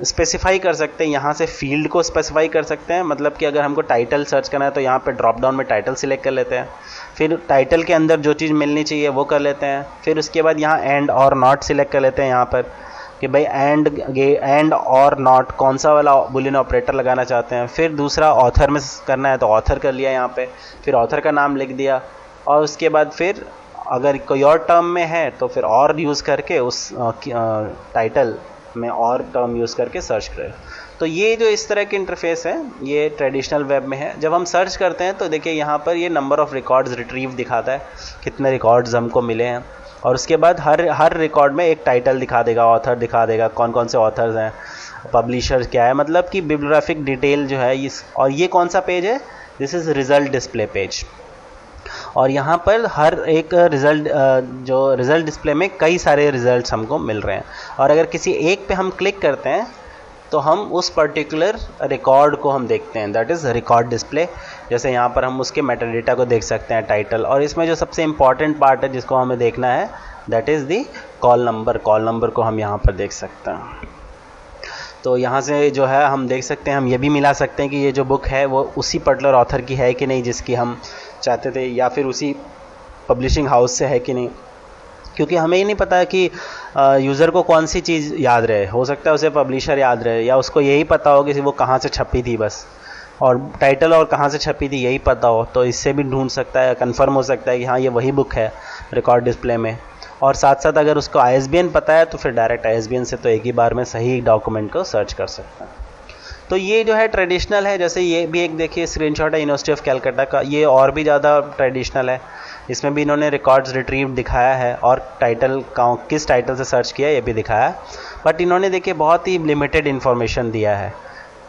स्पेसिफाई कर सकते हैं, यहाँ से फील्ड को स्पेसिफाई कर सकते हैं, मतलब कि अगर हमको टाइटल सर्च करना है तो यहाँ पे ड्रॉप डाउन में टाइटल सिलेक्ट कर लेते हैं, फिर टाइटल के अंदर जो चीज़ मिलनी चाहिए वो कर लेते हैं, फिर उसके बाद यहाँ एंड और नॉट सिलेक्ट कर लेते हैं यहाँ पर कि भाई एंड और नॉट कौन सा वाला बूलियन ऑपरेटर लगाना चाहते हैं। फिर दूसरा ऑथर में करना है तो ऑथर कर लिया यहाँ पे, फिर ऑथर का नाम लिख दिया, और उसके बाद फिर अगर कोई और टर्म में है तो फिर और यूज़ करके उस टाइटल में और टर्म यूज़ करके सर्च करें। तो ये जो इस तरह के इंटरफेस है ये ट्रेडिशनल वेब में है। जब हम सर्च करते हैं तो देखिए यहाँ पर ये नंबर ऑफ़ रिकॉर्ड्स रिट्रीव दिखाता है, कितने रिकॉर्ड्स हमको मिले हैं, और उसके बाद हर रिकॉर्ड में एक टाइटल दिखा देगा, ऑथर दिखा देगा, कौन कौन से ऑथर्स हैं, पब्लिशर क्या है, मतलब कि बिब्लियोग्राफिक डिटेल जो है इस। और ये कौन सा पेज है, this is result display page. और यहाँ पर हर एक जो रिज़ल्ट डिस्प्ले में कई सारे रिज़ल्ट्स हमको मिल रहे हैं, और अगर किसी एक पे हम क्लिक करते हैं तो हम उस पर्टिकुलर रिकॉर्ड को हम देखते हैं, दैट इज़ रिकॉर्ड डिस्प्ले। जैसे यहाँ पर हम उसके मेटाडेटा को देख सकते हैं, टाइटल, और इसमें जो सबसे इम्पॉर्टेंट पार्ट है जिसको हमें देखना है that is the call number. Call number को हम यहाँ पर देख सकते हैं। तो यहाँ से जो है हम देख सकते हैं, हम ये भी मिला सकते हैं कि ये जो बुक है वो उसी पर्टिकुलर ऑथर की है कि नहीं जिसकी हम चाहते थे, या फिर उसी पब्लिशिंग हाउस से है कि नहीं, क्योंकि हमें ही नहीं पता कि यूज़र को कौन सी चीज़ याद रहे, हो सकता है उसे पब्लिशर याद रहे, या उसको यही पता हो कि वो कहाँ से छपी थी बस, और टाइटल और कहाँ से छपी थी यही पता हो, तो इससे भी ढूंढ सकता है, कंफर्म हो सकता है कि हाँ ये वही बुक है रिकॉर्ड डिस्प्ले में। और साथ साथ अगर उसको ISBN पता है तो फिर डायरेक्ट ISBN से तो एक ही बार में सही डॉक्यूमेंट को सर्च कर सकता है। तो ये जो है ट्रेडिशनल है। जैसे ये भी एक देखिए स्क्रीनशॉट है यूनिवर्सिटी ऑफ कैलकाटा का, ये और भी ज़्यादा ट्रेडिशनल है। इसमें भी इन्होंने रिकॉर्ड्स रिट्रीव दिखाया है और टाइटल किस टाइटल से सर्च किया ये भी दिखाया है, बट इन्होंने देखिए बहुत ही लिमिटेड इन्फॉर्मेशन दिया है।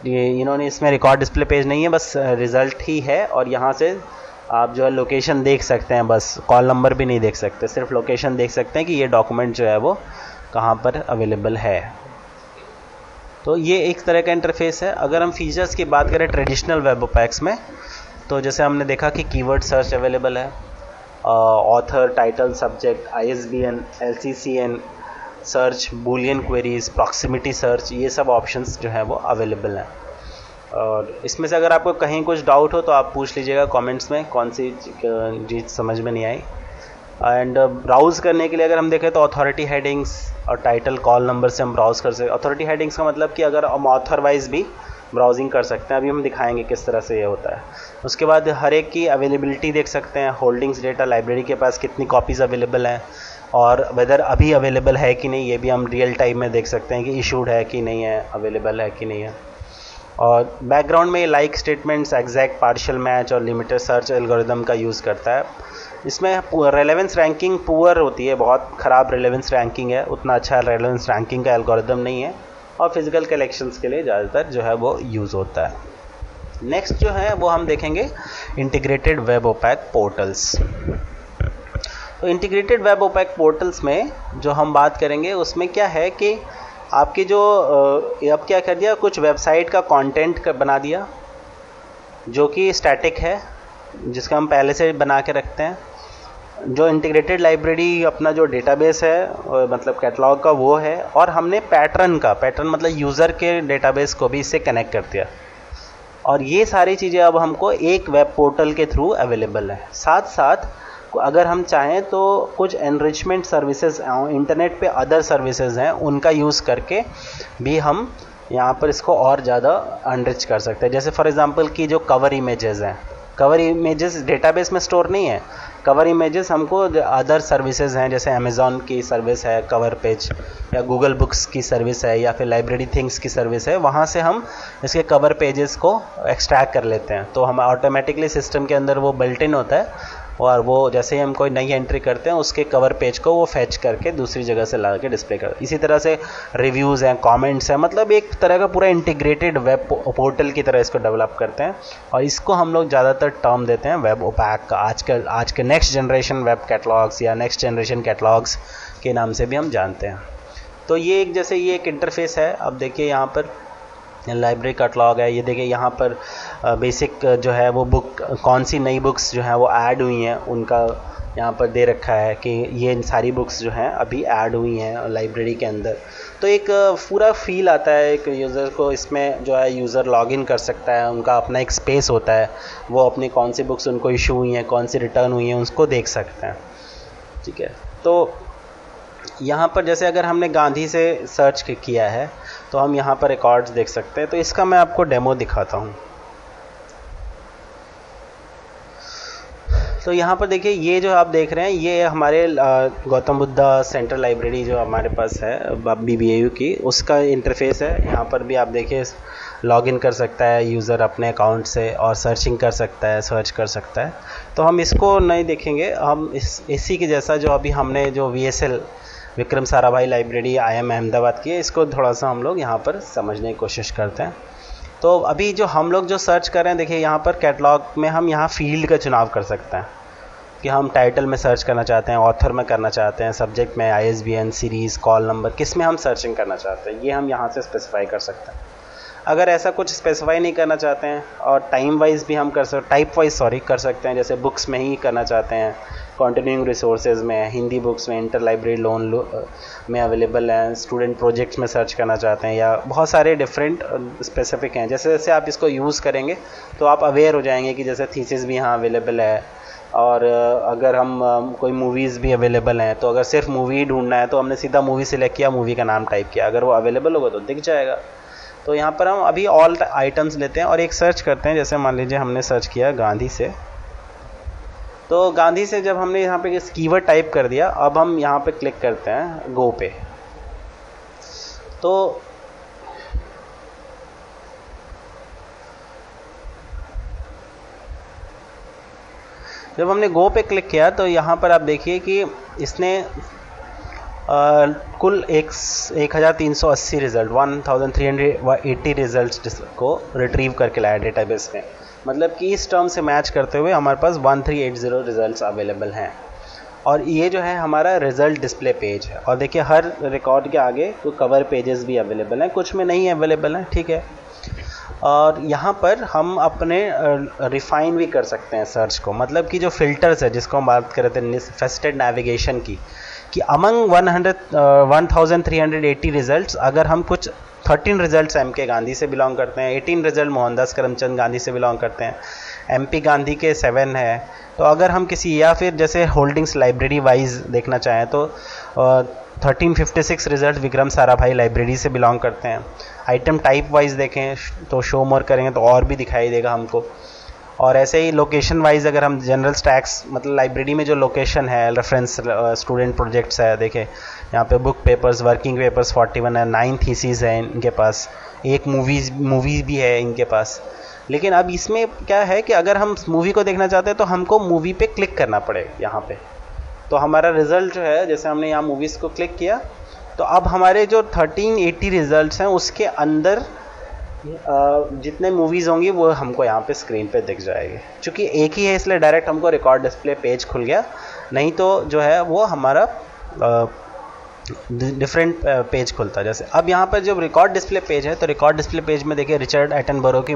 ये इन्होंने इसमें रिकॉर्ड डिस्प्ले पेज नहीं है, बस रिज़ल्ट ही है, और यहाँ से आप जो है लोकेशन देख सकते हैं, बस कॉल नंबर भी नहीं देख सकते, सिर्फ लोकेशन देख सकते हैं कि ये डॉक्यूमेंट जो है वो कहाँ पर अवेलेबल है। तो ये एक तरह का इंटरफेस है। अगर हम फीचर्स की बात करें ट्रेडिशनल वेब पैक्स में, तो जैसे हमने देखा कि कीवर्ड सर्च अवेलेबल है, author, title, subject, ISBN, LCCN search, Boolean queries, proximity search, ये सब ऑप्शंस जो है वो अवेलेबल हैं। और इसमें से अगर आपको कहीं कुछ डाउट हो तो आप पूछ लीजिएगा कमेंट्स में, कौन सी चीज़ समझ में नहीं आई। एंड ब्राउज़ करने के लिए अगर हम देखें तो अथॉरिटी हेडिंग्स और टाइटल, कॉल नंबर से हम ब्राउज़ कर सकते हैं। अथॉरिटी हेडिंग्स का मतलब कि अगर हम ऑथर वाइज भी ब्राउजिंग कर सकते हैं, अभी हम दिखाएंगे किस तरह से ये होता है। उसके बाद हर एक की अवेलेबिलिटी देख सकते हैं, होल्डिंग्स डेटा, लाइब्रेरी के पास कितनी कॉपीज़ अवेलेबल हैं, और वेदर अभी अवेलेबल है कि नहीं ये भी हम रियल टाइम में देख सकते हैं कि इशूड है कि नहीं है, अवेलेबल है कि नहीं है। और बैकग्राउंड में like statements, exact, partial match और लिमिटेड सर्च एल्गोरिदम का यूज़ करता है। इसमें रेलेवेंस रैंकिंग पुअर होती है, बहुत ख़राब रेलेवेंस रैंकिंग है, उतना अच्छा रेलेवेंस रैंकिंग का एल्गोरिदम नहीं है, और फिजिकल कलेक्शंस के लिए ज़्यादातर जो है वो यूज़ होता है। नेक्स्ट जो है वो हम देखेंगे इंटीग्रेटेड वेब ओपैक पोर्टल्स। तो इंटीग्रेटेड वेब ओपैक पोर्टल्स में जो हम बात करेंगे उसमें क्या है कि आपकी जो अब क्या कर दिया, कुछ वेबसाइट का कंटेंट बना दिया जो कि स्टैटिक है, जिसका हम पहले से बना के रखते हैं। जो इंटीग्रेटेड लाइब्रेरी अपना जो डेटाबेस है मतलब कैटलॉग का वो है, और हमने पैटर्न मतलब यूज़र के डेटाबेस को भी इससे कनेक्ट कर दिया। और ये सारी चीज़ें अब हमको एक वेब पोर्टल के थ्रू अवेलेबल है। साथ साथ अगर हम चाहें तो कुछ एनरिचमेंट सर्विसेज इंटरनेट पे अदर सर्विसेज हैं, उनका यूज़ करके भी हम यहाँ पर इसको और ज़्यादा अनरिच कर सकते हैं। जैसे फॉर एग्जांपल कि जो कवर इमेजेस हैं, कवर इमेजेस डेटाबेस में स्टोर नहीं है। कवर इमेजेस हमको अदर सर्विसेज हैं, जैसे अमेज़ॉन की सर्विस है कवर पेज, या गूगल बुक्स की सर्विस है, या फिर लाइब्रेरी थिंग्स की सर्विस है, वहाँ से हम इसके कवर पेजेस को एक्सट्रैक्ट कर लेते हैं। तो हम ऑटोमेटिकली सिस्टम के अंदर वो बिल्ट इन होता है, और वो जैसे ही हम कोई नई एंट्री करते हैं उसके कवर पेज को वो फैच करके दूसरी जगह से ला के डिस्प्ले कर। इसी तरह से रिव्यूज़ हैं, कमेंट्स हैं, मतलब एक तरह का पूरा इंटीग्रेटेड वेब पोर्टल की तरह इसको डेवलप करते हैं। और इसको हम लोग ज़्यादातर टर्म देते हैं वेब ओपैक का। आज के नेक्स्ट जनरेशन वेब कैटलॉग्स या नेक्स्ट जनरेशन कैटलॉग्स के नाम से भी हम जानते हैं। तो ये एक जैसे ये एक इंटरफेस है। अब देखिए यहाँ पर लाइब्रेरी कैटलॉग है, ये देखिए यहाँ पर बेसिक जो है वो बुक, कौन सी नई बुक्स जो हैं वो ऐड हुई हैं उनका यहाँ पर दे रखा है कि ये सारी बुक्स जो हैं अभी ऐड हुई हैं लाइब्रेरी के अंदर। तो एक पूरा फील आता है एक यूज़र को, इसमें जो है यूज़र लॉगिन कर सकता है, उनका अपना एक स्पेस होता है, वो अपनी कौन सी बुक्स उनको इशू हुई हैं, कौन सी रिटर्न हुई हैं, उसको देख सकते हैं। ठीक है, तो यहाँ पर जैसे अगर हमने गांधी से सर्च किया है तो हम यहाँ पर रिकॉर्ड्स देख सकते हैं। तो इसका मैं आपको डेमो दिखाता हूँ। तो यहाँ पर देखिए, ये जो आप देख रहे हैं ये हमारे गौतम बुद्धा सेंट्रल लाइब्रेरी जो हमारे पास है BBAU की, उसका इंटरफेस है। यहाँ पर भी आप देखिए लॉगिन कर सकता है यूज़र अपने अकाउंट से और सर्चिंग कर सकता है, सर्च कर सकता है। तो हम इसको नहीं देखेंगे, हम इसी के जैसा जो अभी हमने जो VSL Vikram Sarabhai library IIM Ahmedabad की है, इसको थोड़ा सा हम लोग यहाँ पर समझने की कोशिश करते हैं। तो अभी जो हम लोग जो सर्च कर रहे हैं, देखिए यहाँ पर कैटलॉग में हम यहाँ फील्ड का चुनाव कर सकते हैं कि हम टाइटल में सर्च करना चाहते हैं, ऑथर में करना चाहते हैं, सब्जेक्ट में, ISBN, सीरीज़, कॉल नंबर, किस में हम सर्चिंग करना चाहते हैं, ये हम यहाँ से स्पेसिफाई कर सकते हैं। अगर ऐसा कुछ स्पेसिफाई नहीं करना चाहते हैं और टाइम वाइज भी हम टाइप वाइज कर सकते हैं, जैसे बुक्स में ही करना चाहते हैं, कंटिन्यूइंग रिसोर्सेज में, हिंदी बुक्स में, इंटर लाइब्रेरी लोन में अवेलेबल हैं, स्टूडेंट प्रोजेक्ट्स में सर्च करना चाहते हैं, या बहुत सारे डिफरेंट स्पेसिफिक हैं। जैसे जैसे आप इसको यूज़ करेंगे तो आप अवेयर हो जाएंगे कि जैसे थीसिस भी यहाँ अवेलेबल है, और अगर हम कोई मूवीज़ भी अवेलेबल हैं, तो अगर सिर्फ मूवी ढूंढना है तो हमने सीधा मूवी सिलेक्ट किया, मूवी का नाम टाइप किया, अगर वो अवेलेबल होगा तो दिख जाएगा। तो यहाँ पर हम अभी ऑल आइटम्स लेते हैं और एक सर्च करते हैं। जैसे मान लीजिए हमने सर्च किया गांधी से, तो गांधी से जब हमने यहाँ पे कीवर्ड टाइप कर दिया, अब हम यहाँ पे क्लिक करते हैं गो पे। तो जब हमने गो पे क्लिक किया तो यहाँ पर आप देखिए कि इसने कुल 1380 रिज़ल्ट 1380 रिज़ल्ट को रिट्रीव करके लाया डेटाबेस में। मतलब कि इस टर्म से मैच करते हुए हमारे पास 1380 रिज़ल्ट्स अवेलेबल हैं। और ये जो है हमारा रिज़ल्ट डिस्प्ले पेज है। और देखिए हर रिकॉर्ड के आगे तो कवर पेजेस भी अवेलेबल हैं, कुछ में नहीं अवेलेबल हैं, ठीक है। और यहाँ पर हम अपने रिफ़ाइन भी कर सकते हैं सर्च को, मतलब कि जो फ़िल्टर्स है जिसको हम बात कर रहे थे फेस्टेड नेविगेशन की, कि अमंग 1380 रिज़ल्ट्स अगर हम कुछ 13 रिज़ल्ट्स MK गांधी से बिलोंग करते हैं, 18 रिज़ल्ट मोहनदास करमचंद गांधी से बिलोंग करते हैं, MP गांधी के 7 है। तो अगर हम किसी, या फिर जैसे होल्डिंग्स लाइब्रेरी वाइज देखना चाहें तो 1356 रिज़ल्ट विक्रम साराभाई लाइब्रेरी से बिलोंग करते हैं। आइटम टाइप वाइज देखें तो शो मोर करेंगे तो और भी दिखाई देगा हमको। और ऐसे ही लोकेशन वाइज अगर हम जनरल स्टैक्स, मतलब लाइब्रेरी में जो लोकेशन है, रेफरेंस स्टूडेंट प्रोजेक्ट्स है, देखें यहाँ पे बुक पेपर्स, वर्किंग पेपर्स 41 है, 9 थीसीज है इनके पास, एक मूवीज़ भी है इनके पास। लेकिन अब इसमें क्या है कि अगर हम मूवी को देखना चाहते हैं तो हमको मूवी पे क्लिक करना पड़ेगा यहाँ पे। तो हमारा रिज़ल्ट जो है, जैसे हमने यहाँ मूवीज़ को क्लिक किया तो अब हमारे जो 1380 रिज़ल्ट्स हैं उसके अंदर जितने मूवीज़ होंगी वो हमको यहाँ पे स्क्रीन पे दिख जाएगी। चूँकि एक ही है इसलिए डायरेक्ट हमको रिकॉर्ड डिस्प्ले पेज खुल गया, नहीं तो जो है वो हमारा डिफरेंट पेज खुलता है। जैसे अब यहाँ पर जो रिकॉर्ड डिस्प्ले पेज है, तो रिकॉर्ड डिस्प्ले पेज में देखिए रिचर्ड एटनबरो की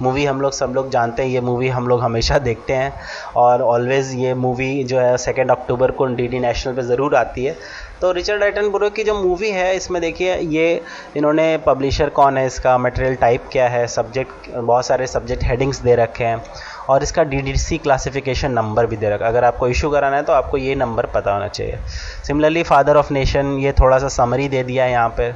मूवी हम लोग सब लोग जानते हैं, ये मूवी हम लोग हमेशा देखते हैं और ऑलवेज़ ये मूवी जो है 2 अक्टूबर को डीडी नेशनल पे ज़रूर आती है। तो रिचर्ड एटनबरो की जो मूवी है इसमें देखिए ये इन्होंने पब्लिशर कौन है, इसका मटेरियल टाइप क्या है, सब्जेक्ट बहुत सारे सब्जेक्ट हेडिंग्स दे रखे हैं और इसका DDC क्लासिफिकेशन नंबर भी दे रखा है। अगर आपको इशू कराना है तो आपको ये नंबर पता होना चाहिए। सिमिलरली फादर ऑफ नेशन, ये थोड़ा सा समरी दे दिया है यहाँ पे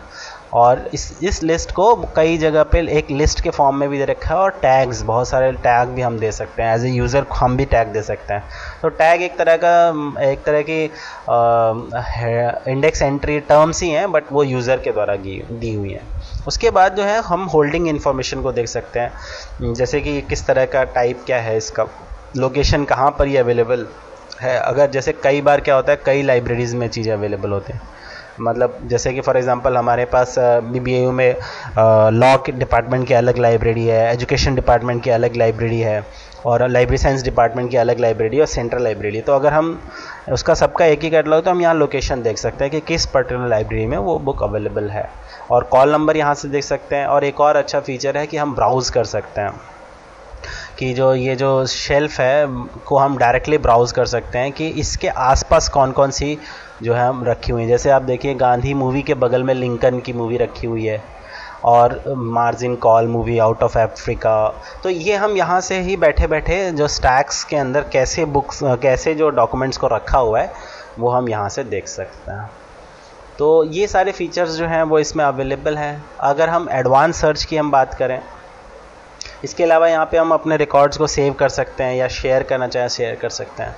और इस लिस्ट को कई जगह पे एक लिस्ट के फॉर्म में भी दे रखा है और टैग्स, बहुत सारे टैग भी हम दे सकते हैं, एज ए यूज़र हम भी टैग दे सकते हैं। तो टैग एक तरह की इंडेक्स एंट्री टर्म्स ही हैं, बट वो यूज़र के द्वारा दी हुई हैं। उसके बाद जो है हम होल्डिंग इन्फॉर्मेशन को देख सकते हैं, जैसे कि किस तरह का टाइप क्या है, इसका लोकेशन कहाँ पर ये अवेलेबल है। अगर जैसे कई बार क्या होता है, कई लाइब्रेरीज़ में चीज़ें अवेलेबल होती हैं, मतलब जैसे कि फॉर एग्जांपल हमारे पास BBAU में लॉ के डिपार्टमेंट की अलग लाइब्रेरी है, एजुकेशन डिपार्टमेंट की अलग लाइब्रेरी है और लाइब्रेरी साइंस डिपार्टमेंट की अलग लाइब्रेरी और सेंट्रल लाइब्रेरी। तो अगर हम उसका सबका एक ही कैटलॉग, तो हम यहाँ लोकेशन देख सकते हैं कि किस पर्टिकुलर लाइब्रेरी में वो बुक अवेलेबल है और कॉल नंबर यहाँ से देख सकते हैं। और एक और अच्छा फीचर है कि हम ब्राउज़ कर सकते हैं कि ये जो शेल्फ है को हम डायरेक्टली ब्राउज़ कर सकते हैं कि इसके आसपास कौन कौन सी जो है हम रखी हुई हैं। जैसे आप देखिए गांधी मूवी के बगल में लिंकन की मूवी रखी हुई है और margin call movie out of Africa. तो ये हम यहाँ से ही बैठे बैठे जो स्टैक्स के अंदर कैसे जो डॉक्यूमेंट्स को रखा हुआ है वो हम यहाँ से देख सकते हैं। तो ये सारे फीचर्स जो हैं वो इसमें अवेलेबल हैं। अगर हम एडवांस सर्च की हम बात करें, इसके अलावा यहाँ पे हम अपने रिकॉर्ड्स को सेव कर सकते हैं या शेयर करना चाहें शेयर कर सकते हैं।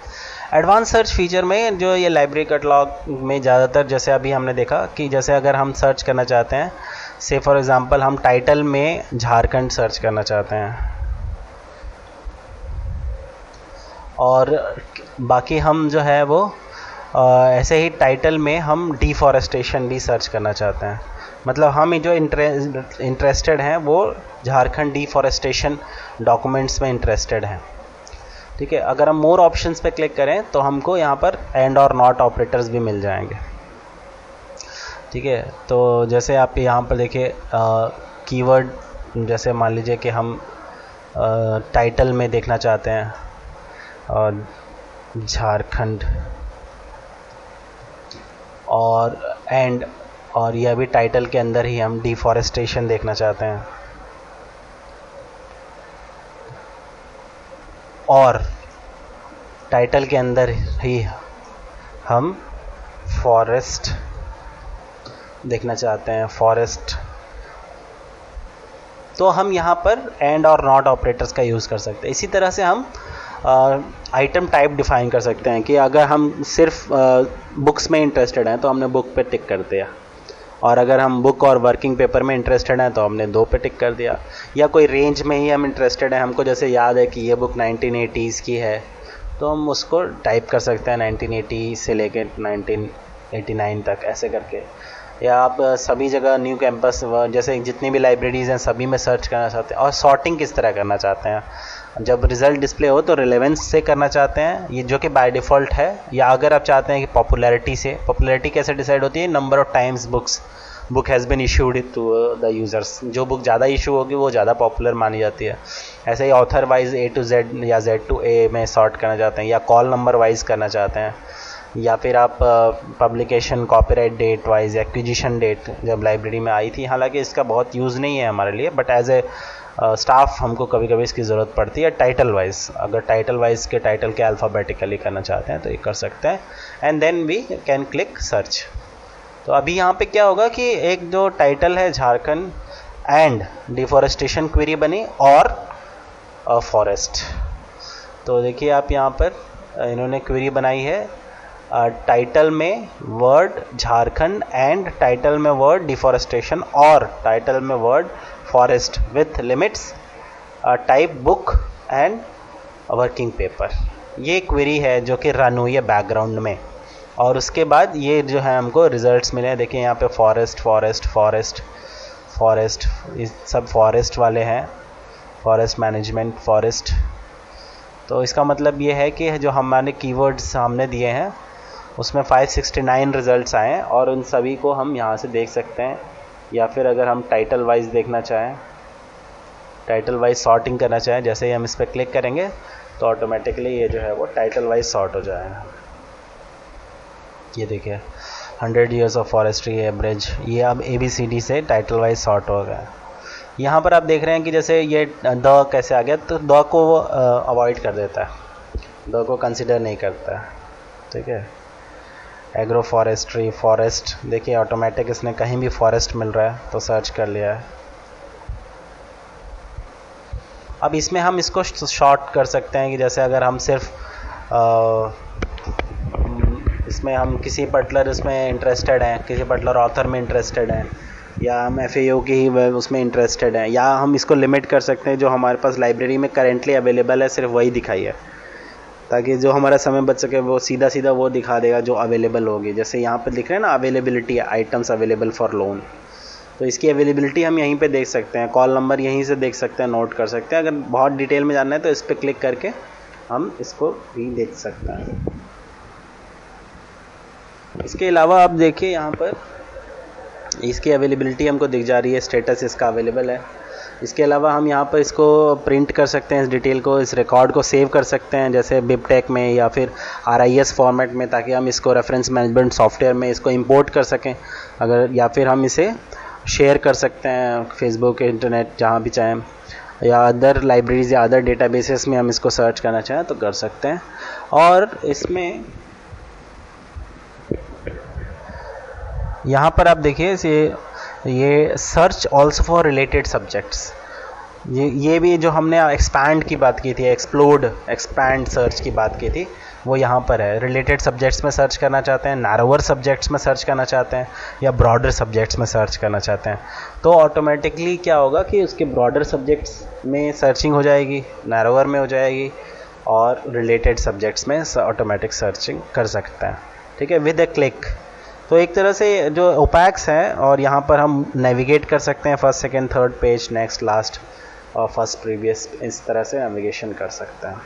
एडवांस सर्च फीचर में जो ये लाइब्रेरी कैटलॉग में ज़्यादातर, जैसे अभी हमने देखा कि जैसे अगर हम सर्च करना चाहते हैं, से फॉर एग्ज़ाम्पल हम टाइटल में झारखंड सर्च करना चाहते हैं और बाकी हम जो है वो ऐसे ही टाइटल में हम डिफॉरेस्टेशन भी सर्च करना चाहते हैं, मतलब हम जो इंटरेस्टेड हैं वो झारखंड डिफॉरेस्टेशन डॉक्यूमेंट्स में इंटरेस्टेड हैं। ठीक है, अगर हम मोर ऑप्शंस पे क्लिक करें तो हमको यहाँ पर एंड और नॉट ऑपरेटर्स भी मिल जाएंगे। ठीक है, तो जैसे आप यहाँ पर देखिए कीवर्ड, जैसे मान लीजिए कि हम टाइटल में देखना चाहते हैं झारखंड और एंड, और यह भी टाइटल के अंदर ही हम डिफॉरेस्टेशन देखना चाहते हैं और टाइटल के अंदर ही हम फॉरेस्ट देखना चाहते हैं, फॉरेस्ट। तो हम यहाँ पर एंड और नॉट ऑपरेटर्स का यूज़ कर सकते हैं। इसी तरह से हम आइटम टाइप डिफाइन कर सकते हैं कि अगर हम सिर्फ बुक्स में इंटरेस्टेड हैं तो हमने बुक पे टिक कर दिया, और अगर हम बुक और वर्किंग पेपर में इंटरेस्टेड हैं तो हमने 2 पे टिक कर दिया, या कोई रेंज में ही हम इंटरेस्टेड हैं, हमको जैसे याद है कि ये बुक 1980s की है तो हम उसको टाइप कर सकते हैं 1980 से लेके 1989 तक ऐसे करके। या आप सभी जगह न्यू कैंपस जैसे जितनी भी लाइब्रेरीज़ हैं सभी में सर्च करना चाहते हैं। और सॉर्टिंग किस तरह करना चाहते हैं, जब रिज़ल्ट डिस्प्ले हो तो रिलेवेंस से करना चाहते हैं, ये जो कि बाय डिफ़ॉल्ट है, या अगर आप चाहते हैं कि पॉपुलैरिटी से। पॉपुलैरिटी कैसे डिसाइड होती है, number of times book has been issued to the users. जो बुक ज़्यादा इशू होगी वो ज़्यादा पॉपुलर मानी जाती है। ऐसे ही author wise A to Z या Z to A में सॉर्ट करना चाहते हैं, या कॉल नंबर वाइज करना चाहते हैं, या फिर आप publication copyright date wise, acquisition date जब लाइब्रेरी में आई थी। हालांकि इसका बहुत यूज़ नहीं है हमारे लिए, बट एज ए स्टाफ हमको कभी कभी इसकी ज़रूरत पड़ती है। टाइटल वाइज, अगर टाइटल वाइज के टाइटल के अल्फ़ाबेटिकली करना चाहते हैं तो ये कर सकते हैं, and then we can click search. तो अभी यहाँ पे क्या होगा कि एक जो टाइटल है झारखंड एंड डिफॉरेस्टेशन क्वेरी बनी और फॉरेस्ट। तो देखिए आप यहाँ पर इन्होंने क्वेरी बनाई है टाइटल में वर्ड झारखंड एंड टाइटल में वर्ड डिफॉरेस्टेशन और टाइटल में word forest with limits type book and working paper. ये क्वेरी है जो कि रन हुई है बैकग्राउंड में, और उसके बाद ये जो है हमको रिजल्ट्स मिले हैं। देखिए यहाँ पे फॉरेस्ट फॉरेस्ट फॉरेस्ट फॉरेस्ट, सब फॉरेस्ट वाले हैं, फॉरेस्ट मैनेजमेंट फॉरेस्ट, तो इसका मतलब ये है कि जो हमारे कीवर्ड्स हमने दिए हैं उसमें 569 रिज़ल्ट्स आए हैं और उन सभी को हम यहाँ से देख सकते हैं। या फिर अगर हम टाइटल वाइज देखना चाहें, टाइटल वाइज सॉर्टिंग करना चाहें, जैसे ही हम इस पर क्लिक करेंगे तो ऑटोमेटिकली ये जो है वो टाइटल वाइज सॉर्ट हो जाएगा। ये देखिए 100 years ऑफ फॉरेस्ट्री एवरेज, ये अब ABCD से टाइटल वाइज सॉर्ट हो गया। यहाँ पर आप देख रहे हैं कि जैसे ये द कैसे आ गया, तो द को वो अवॉइड कर देता है, द को कंसिडर नहीं करता है। ठीक है, एग्रो फॉरेस्ट्री, फॉरेस्ट, देखिए ऑटोमेटिक इसने कहीं भी फॉरेस्ट मिल रहा है तो सर्च कर लिया है। अब इसमें हम इसको शॉर्ट कर सकते हैं कि जैसे अगर हम सिर्फ इसमें हम किसी पर्टिकुलर इसमें इंटरेस्टेड हैं, किसी पर्टिकुलर ऑथर में इंटरेस्टेड हैं, या हम FAO की ही उसमें इंटरेस्टेड हैं, या हम इसको लिमिट कर सकते हैं जो हमारे पास लाइब्रेरी में करेंटली अवेलेबल है सिर्फ वही दिखाइए, ताकि जो हमारा समय बच सके वो सीधा सीधा वो दिखा देगा जो अवेलेबल होगी। जैसे यहाँ पर दिख रहे हैं ना, availability items available for loan, तो इसकी अवेलेबिलिटी हम यहीं पे देख सकते हैं, कॉल नंबर यहीं से देख सकते हैं, नोट कर सकते हैं। अगर बहुत डिटेल में जानना है तो इस पर क्लिक करके हम इसको भी देख सकते हैं। इसके अलावा आप देखिए यहाँ पर इसकी अवेलेबिलिटी हमको दिख जा रही है, स्टेटस इसका अवेलेबल है। इसके अलावा हम यहाँ पर इसको प्रिंट कर सकते हैं, इस डिटेल को, इस रिकॉर्ड को सेव कर सकते हैं, जैसे बिबटेक में या फिर RIS फॉर्मेट में, ताकि हम इसको रेफरेंस मैनेजमेंट सॉफ्टवेयर में इसको इंपोर्ट कर सकें अगर, या फिर हम इसे शेयर कर सकते हैं फेसबुक, इंटरनेट, जहाँ भी चाहें, या अदर लाइब्रेरीज या अदर डेटाबेसेस में हम इसको सर्च करना चाहें तो कर सकते हैं। और इसमें यहाँ पर आप देखिए ये search also for related subjects, ये भी जो हमने एक्सपैंड की बात की थी, एक्सपैंड सर्च की बात की थी, वो यहाँ पर है। रिलेटेड सब्जेक्ट्स में सर्च करना चाहते हैं, नैरोवर सब्जेक्ट्स में सर्च करना चाहते हैं, या ब्रॉडर सब्जेक्ट्स में सर्च करना चाहते हैं, तो ऑटोमेटिकली क्या होगा कि उसके ब्रॉडर सब्जेक्ट्स में सर्चिंग हो जाएगी, नैरोवर में हो जाएगी, और रिलेटेड सब्जेक्ट्स में ऑटोमेटिक सर्चिंग कर सकते हैं। ठीक है, विद ए क्लिक। तो एक तरह से जो ओपैक्स है, और यहाँ पर हम नेविगेट कर सकते हैं, first, second, third page, next, last और फर्स्ट, प्रीवियस, इस तरह से नेविगेशन कर सकते हैं।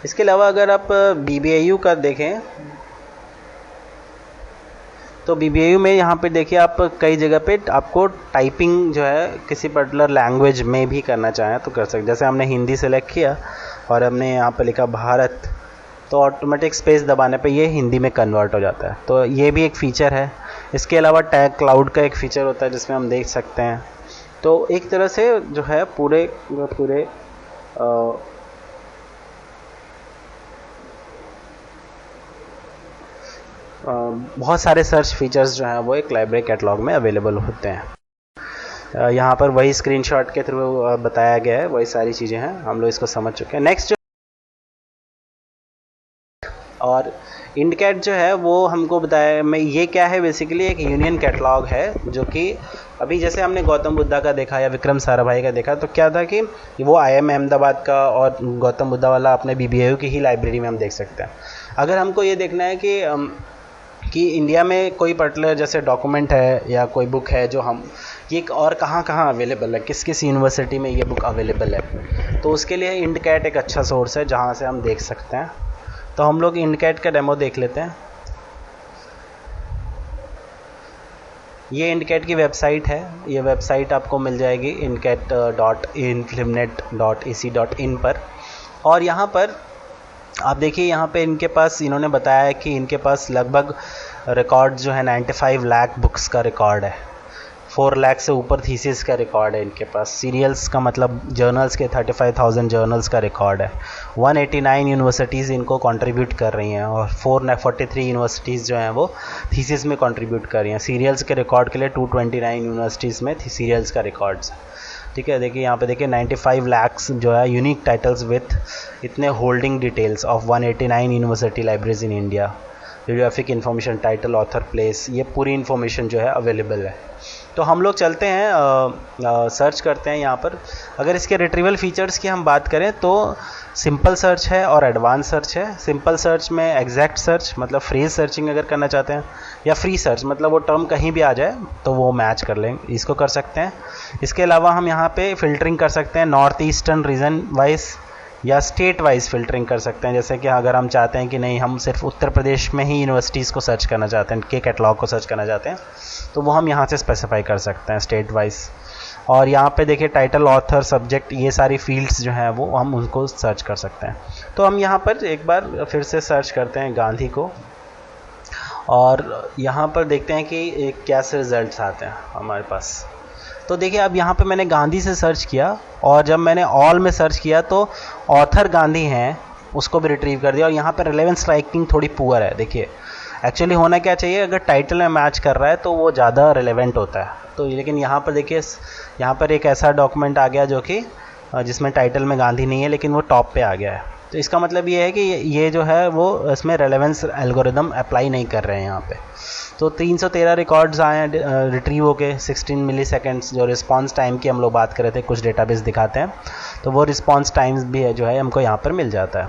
इसके अलावा अगर आप BBAU का देखें तो BBAU में यहाँ पे देखिए आप कई जगह पे आपको टाइपिंग जो है किसी पर्टिकुलर लैंग्वेज में भी करना चाहें तो कर सकते। जैसे हमने हिंदी सेलेक्ट किया और हमने यहाँ पे लिखा भारत, तो ऑटोमेटिक स्पेस दबाने पे ये हिंदी में कन्वर्ट हो जाता है, तो ये भी एक फ़ीचर है। इसके अलावा टैग क्लाउड का एक फ़ीचर होता है जिसमें हम देख सकते हैं। तो एक तरह से जो है पूरे बहुत सारे सर्च फीचर्स जो हैं वो एक लाइब्रेरी कैटलॉग में अवेलेबल होते हैं। यहाँ पर वही स्क्रीनशॉट के थ्रू बताया गया है, वही सारी चीज़ें हैं, हम लोग इसको समझ चुके हैं। नेक्स्ट और इंडकैट जो है वो हमको बताया, मैं ये क्या है, बेसिकली एक यूनियन कैटलॉग है, जो कि अभी जैसे हमने गौतम बुद्धा का देखा या विक्रम साराभाई का देखा, तो क्या था कि वो IIM अहमदाबाद का और गौतम बुद्धा वाला अपने BBAU की ही लाइब्रेरी में हम देख सकते हैं। अगर हमको ये देखना है कि इंडिया में कोई पर्टिकुलर जैसे डॉक्यूमेंट है या कोई बुक है जो हम ये और कहाँ अवेलेबल है, किस किस यूनिवर्सिटी में ये बुक अवेलेबल है, तो उसके लिए इंडकैट एक अच्छा सोर्स है जहाँ से हम देख सकते हैं। तो हम लोग इंडकैट का डेमो देख लेते हैं। ये इंडकैट की वेबसाइट है, ये वेबसाइट आपको मिल जाएगी incat.inflimnet.ac.in पर। और यहाँ पर आप देखिए, यहाँ पे इनके पास इन्होंने बताया है कि इनके पास लगभग रिकॉर्ड जो है 95 लाख बुक्स का रिकॉर्ड है, 4 लाख से ऊपर थीसिस का रिकॉर्ड है इनके पास, सीरियल्स का मतलब जर्नल्स के 35,000 जर्नल्स का रिकॉर्ड है, 189 यूनिवर्सिटीज़ इनको कंट्रीब्यूट कर रही हैं, और 443 यूनिवर्सिटीज़ जो हैं वो थीसिस में कंट्रीब्यूट कर रही हैं। सीरियल्स के रिकॉर्ड के लिए 229 यूनिवर्सिटीज़ में सीरियल्स का रिकॉर्ड्स। ठीक है, देखिए यहाँ पे देखिए 95 लाख्स जो है यूनिक टाइटल्स विथ इतने holding details of 189 university libraries in India, bibliographic information, title, author, place, ये पूरी इन्फॉर्मेशन जो है अवेलेबल है। तो हम लोग चलते हैं, सर्च करते हैं यहाँ पर। अगर इसके रिट्रीवल फीचर्स की हम बात करें तो सिंपल सर्च है और एडवांस सर्च है। सिंपल सर्च में एग्जैक्ट सर्च मतलब फ्रेज सर्चिंग अगर करना चाहते हैं, या फ्री सर्च मतलब वो टर्म कहीं भी आ जाए तो वो मैच कर लेंगे, इसको कर सकते हैं। इसके अलावा हम यहाँ पे फ़िल्टरिंग कर सकते हैं नॉर्थ ईस्टर्न रीजन वाइज, या स्टेट वाइज फ़िल्टरिंग कर सकते हैं, जैसे कि अगर हम चाहते हैं कि नहीं हम सिर्फ उत्तर प्रदेश में ही यूनिवर्सिटीज़ को सर्च करना चाहते हैं, के कैटलॉग को सर्च करना चाहते हैं, तो वो हम यहाँ से स्पेसिफाई कर सकते हैं स्टेट वाइज। और यहाँ पे देखिए टाइटल, ऑथर, सब्जेक्ट, ये सारी फील्ड्स जो हैं वो हम उनको सर्च कर सकते हैं। तो हम यहाँ पर एक बार फिर से सर्च करते हैं गांधी को, और यहाँ पर देखते हैं कि क्या से रिजल्ट्स आते हैं हमारे पास। तो देखिए अब यहाँ पे मैंने गांधी से सर्च किया, और जब मैंने ऑल में सर्च किया तो ऑथर गांधी हैं उसको भी रिट्रीव कर दिया, और यहाँ पे रेलेवेंस रैंकिंग थोड़ी पुअर है। देखिए एक्चुअली होना क्या चाहिए, अगर टाइटल में मैच कर रहा है तो वो ज़्यादा रिलेवेंट होता है। तो लेकिन यहाँ पर देखिए, यहाँ पर एक ऐसा डॉक्यूमेंट आ गया जो कि जिसमें टाइटल में गांधी नहीं है लेकिन वो टॉप पे आ गया है। तो इसका मतलब ये है कि ये जो है वो इसमें रेलेवेंस एल्गोरिदम अप्लाई नहीं कर रहे हैं यहाँ पे। तो 313 रिकॉर्ड्स आए हैं रिट्रीव होके 16 मिली सेकेंड्स। जो रिस्पॉन्स टाइम की हम लोग बात कर रहे थे, कुछ डेटाबेस दिखाते हैं, तो वो रिस्पॉन्स टाइम्स भी है जो है हमको यहाँ पर मिल जाता है।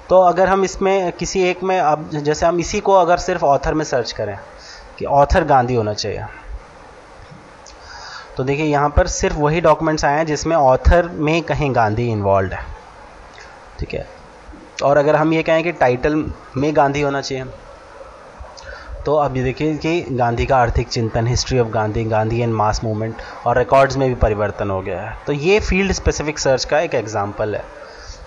तो अगर हम इसमें किसी एक में, अब जैसे हम इसी को अगर सिर्फ ऑथर में सर्च करें कि ऑथर गांधी होना चाहिए, तो देखिए यहाँ पर सिर्फ वही डॉक्यूमेंट्स आए हैं जिसमें ऑथर में कहीं गांधी इन्वॉल्व है, ठीक है। और अगर हम ये कहें कि टाइटल में गांधी होना चाहिए, तो अब ये देखिए कि गांधी का आर्थिक चिंतन, history of Gandhi, Gandhi and mass movement, और रिकॉर्ड्स में भी परिवर्तन हो गया है। तो ये फील्ड स्पेसिफिक सर्च का एक एग्जांपल है,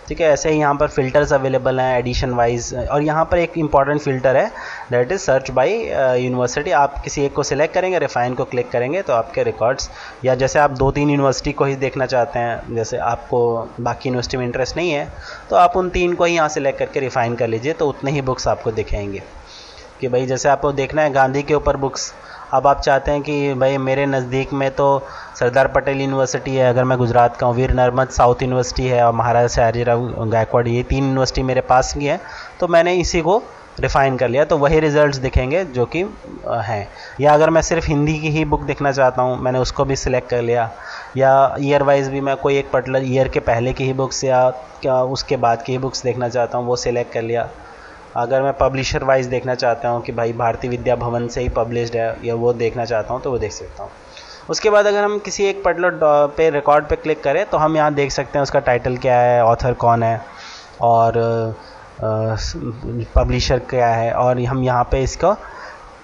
ठीक है। ऐसे ही यहाँ पर फिल्टर्स अवेलेबल हैं एडिशन वाइज, और यहाँ पर एक इंपॉर्टेंट फिल्टर है that is search by university. आप किसी एक को सिलेक्ट करेंगे, रिफाइन को क्लिक करेंगे तो आपके रिकॉर्ड्स, या जैसे आप 2-3 यूनिवर्सिटी को ही देखना चाहते हैं, जैसे आपको बाकी यूनिवर्सिटी में इंटरेस्ट नहीं है, तो आप उन 3 को ही यहाँ सिलेक्ट करके रिफाइन कर लीजिए, तो उतने ही बुक्स आपको दिखेंगे। कि भाई जैसे आपको देखना है गांधी के ऊपर बुक्स, अब आप चाहते हैं कि भाई मेरे नज़दीक में तो सरदार पटेल यूनिवर्सिटी है, अगर मैं गुजरात का हूँ, वीर नर्मद साउथ यूनिवर्सिटी है, और महाराजा सयाजीराव गायकवाड़, ये 3 यूनिवर्सिटी मेरे पास की है, तो मैंने इसी को रिफ़ाइन कर लिया, तो वही रिजल्ट्स दिखेंगे जो कि हैं। या अगर मैं सिर्फ हिंदी की ही बुक देखना चाहता हूँ, मैंने उसको भी सिलेक्ट कर लिया, या ईयर वाइज भी मैं कोई एक पर्टिकुलर ईयर के पहले की ही बुक्स या क्या उसके बाद की ही बुक्स देखना चाहता हूँ, वो सिलेक्ट कर लिया। अगर मैं पब्लिशर वाइज देखना चाहता हूँ कि भाई भारतीय विद्या भवन से ही पब्लिश्ड है, या वो देखना चाहता हूँ, तो वो देख सकता हूँ। उसके बाद अगर हम किसी एक पर्टिकुलर पे रिकॉर्ड पे क्लिक करें तो हम यहाँ देख सकते हैं उसका टाइटल क्या है, ऑथर कौन है, और पब्लिशर क्या है, और हम यहाँ पे इसका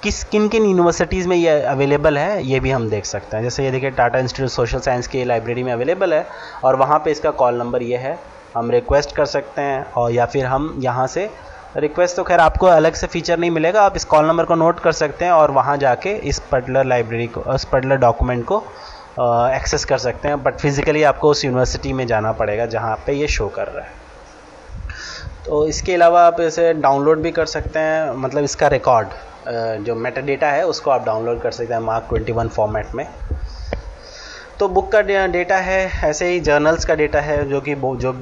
किन किन यूनिवर्सिटीज़ में ये अवेलेबल है ये भी हम देख सकते हैं। जैसे ये देखिए टाटा इंस्टीट्यूट सोशल साइंस की लाइब्रेरी में अवेलेबल है, और वहाँ पे इसका कॉल नंबर ये है, हम रिक्वेस्ट कर सकते हैं, और या फिर हम यहाँ से रिक्वेस्ट, तो खैर आपको अलग से फीचर नहीं मिलेगा, आप इस कॉल नंबर को नोट कर सकते हैं और वहाँ जाके इस पर्टिकुलर लाइब्रेरी को, उस पर्टिकुलर डॉक्यूमेंट को एक्सेस कर सकते हैं, बट फिज़िकली आपको उस यूनिवर्सिटी में जाना पड़ेगा जहाँ पे ये शो कर रहा है। तो इसके अलावा आप इसे डाउनलोड भी कर सकते हैं, मतलब इसका रिकॉर्ड जो मेटा डेटा है उसको आप डाउनलोड कर सकते हैं मार्क 21 फॉर्मेट में। तो बुक का डेटा है, ऐसे ही जर्नल्स का डेटा है, जो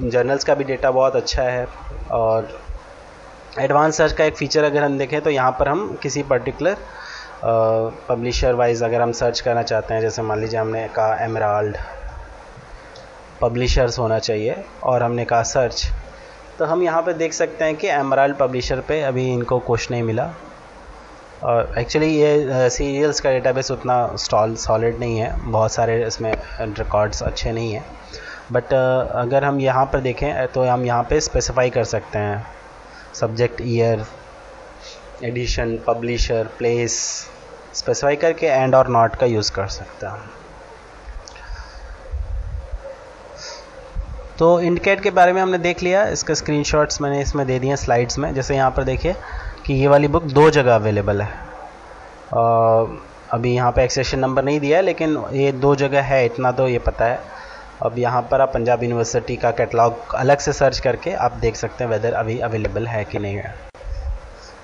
जर्नल्स का भी डेटा बहुत अच्छा है। और एडवांस सर्च का एक फ़ीचर अगर हम देखें तो यहाँ पर हम किसी पर्टिकुलर पब्लिशर वाइज अगर हम सर्च करना चाहते हैं, जैसे मान लीजिए हमने कहा एमराल्ड पब्लिशर्स होना चाहिए और हमने कहा सर्च, तो हम यहाँ पे देख सकते हैं कि एमराल्ड पब्लिशर पे अभी इनको कुछ नहीं मिला। और एक्चुअली ये सीरियल्स का डेटाबेस उतना सॉलिड नहीं है, बहुत सारे इसमें रिकॉर्ड्स अच्छे नहीं हैं। बट अगर हम यहाँ पर देखें तो हम यहाँ पे स्पेसिफाई कर सकते हैं subject, year, edition, publisher, place, specify करके एंड और नॉट का यूज़ कर सकते हैं। तो इंडिकेट के बारे में हमने देख लिया, इसका स्क्रीनशॉट्स मैंने इसमें दे दिए स्लाइड्स में। जैसे यहाँ पर देखिए कि ये वाली बुक 2 जगह अवेलेबल है, अभी यहाँ पे एक्सेशन नंबर नहीं दिया है लेकिन ये 2 जगह है, इतना तो ये पता है। अब यहाँ पर आप पंजाब यूनिवर्सिटी का कैटलॉग अलग से सर्च करके आप देख सकते हैं वेदर अभी अवेलेबल है कि नहीं है।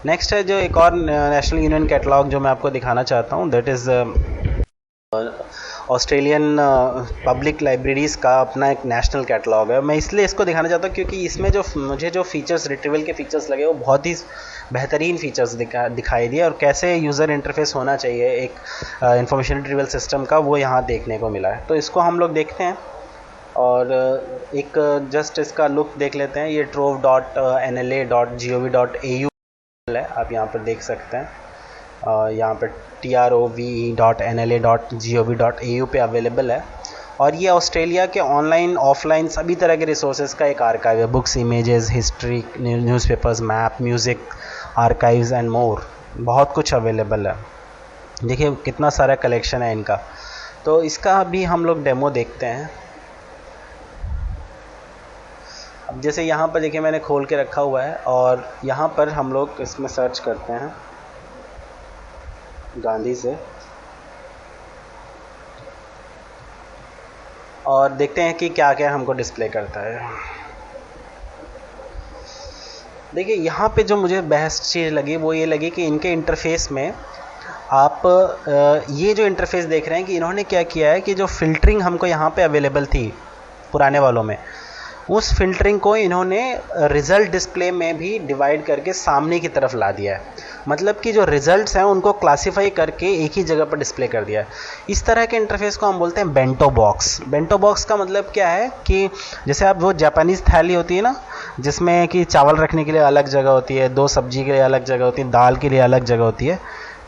नेक्स्ट है जो एक और नेशनल यूनियन कैटलॉग जो मैं आपको दिखाना चाहता हूँ, that is Australian public libraries का अपना एक नेशनल कैटलॉग है। मैं इसलिए इसको दिखाना चाहता हूँ क्योंकि इसमें मुझे जो फीचर्स, रिट्रीवल के फीचर्स लगे वो बहुत ही बेहतरीन फीचर्स दिखाई दिए, और कैसे यूज़र इंटरफेस होना चाहिए एक इंफॉर्मेशन रिट्रीवल सिस्टम का, वो यहाँ देखने को मिला है। तो इसको हम लोग देखते हैं और एक जस्ट इसका लुक देख लेते हैं। ये trove.nla.gov.au है, आप यहाँ पर देख सकते हैं। यहाँ पर trove.nla.gov.au पे अवेलेबल है। और ये ऑस्ट्रेलिया के ऑनलाइन ऑफलाइन सभी तरह के रिसोर्सेज का एक आर्काइव है। Books, images, history, newspapers, map, music, archives and more, बहुत कुछ अवेलेबल है। देखिए कितना सारा कलेक्शन है इनका। तो इसका भी हम लोग डेमो देखते हैं। अब जैसे यहाँ पर देखिए मैंने खोल के रखा हुआ है और यहाँ पर हम लोग इसमें सर्च करते हैं गांधी से और देखते हैं कि क्या क्या हमको डिस्प्ले करता है। देखिए यहाँ पे जो मुझे बेस्ट चीज़ लगी वो ये लगी कि इनके इंटरफेस में आप ये जो इंटरफेस देख रहे हैं कि इन्होंने क्या किया है कि जो फ़िल्टरिंग हमको यहाँ पे अवेलेबल थी पुराने वालों में, उस फिल्टरिंग को इन्होंने रिज़ल्ट डिस्प्ले में भी डिवाइड करके सामने की तरफ ला दिया है। मतलब कि जो रिज़ल्ट्स हैं उनको क्लासीफाई करके एक ही जगह पर डिस्प्ले कर दिया है। इस तरह के इंटरफेस को हम बोलते हैं बेंटो बॉक्स। बेंटो बॉक्स का मतलब क्या है कि जैसे आप वो जापानीज़ थाली होती है ना, जिसमें कि चावल रखने के लिए अलग जगह होती है, 2 सब्जी के लिए अलग जगह होती है, दाल के लिए अलग जगह होती है,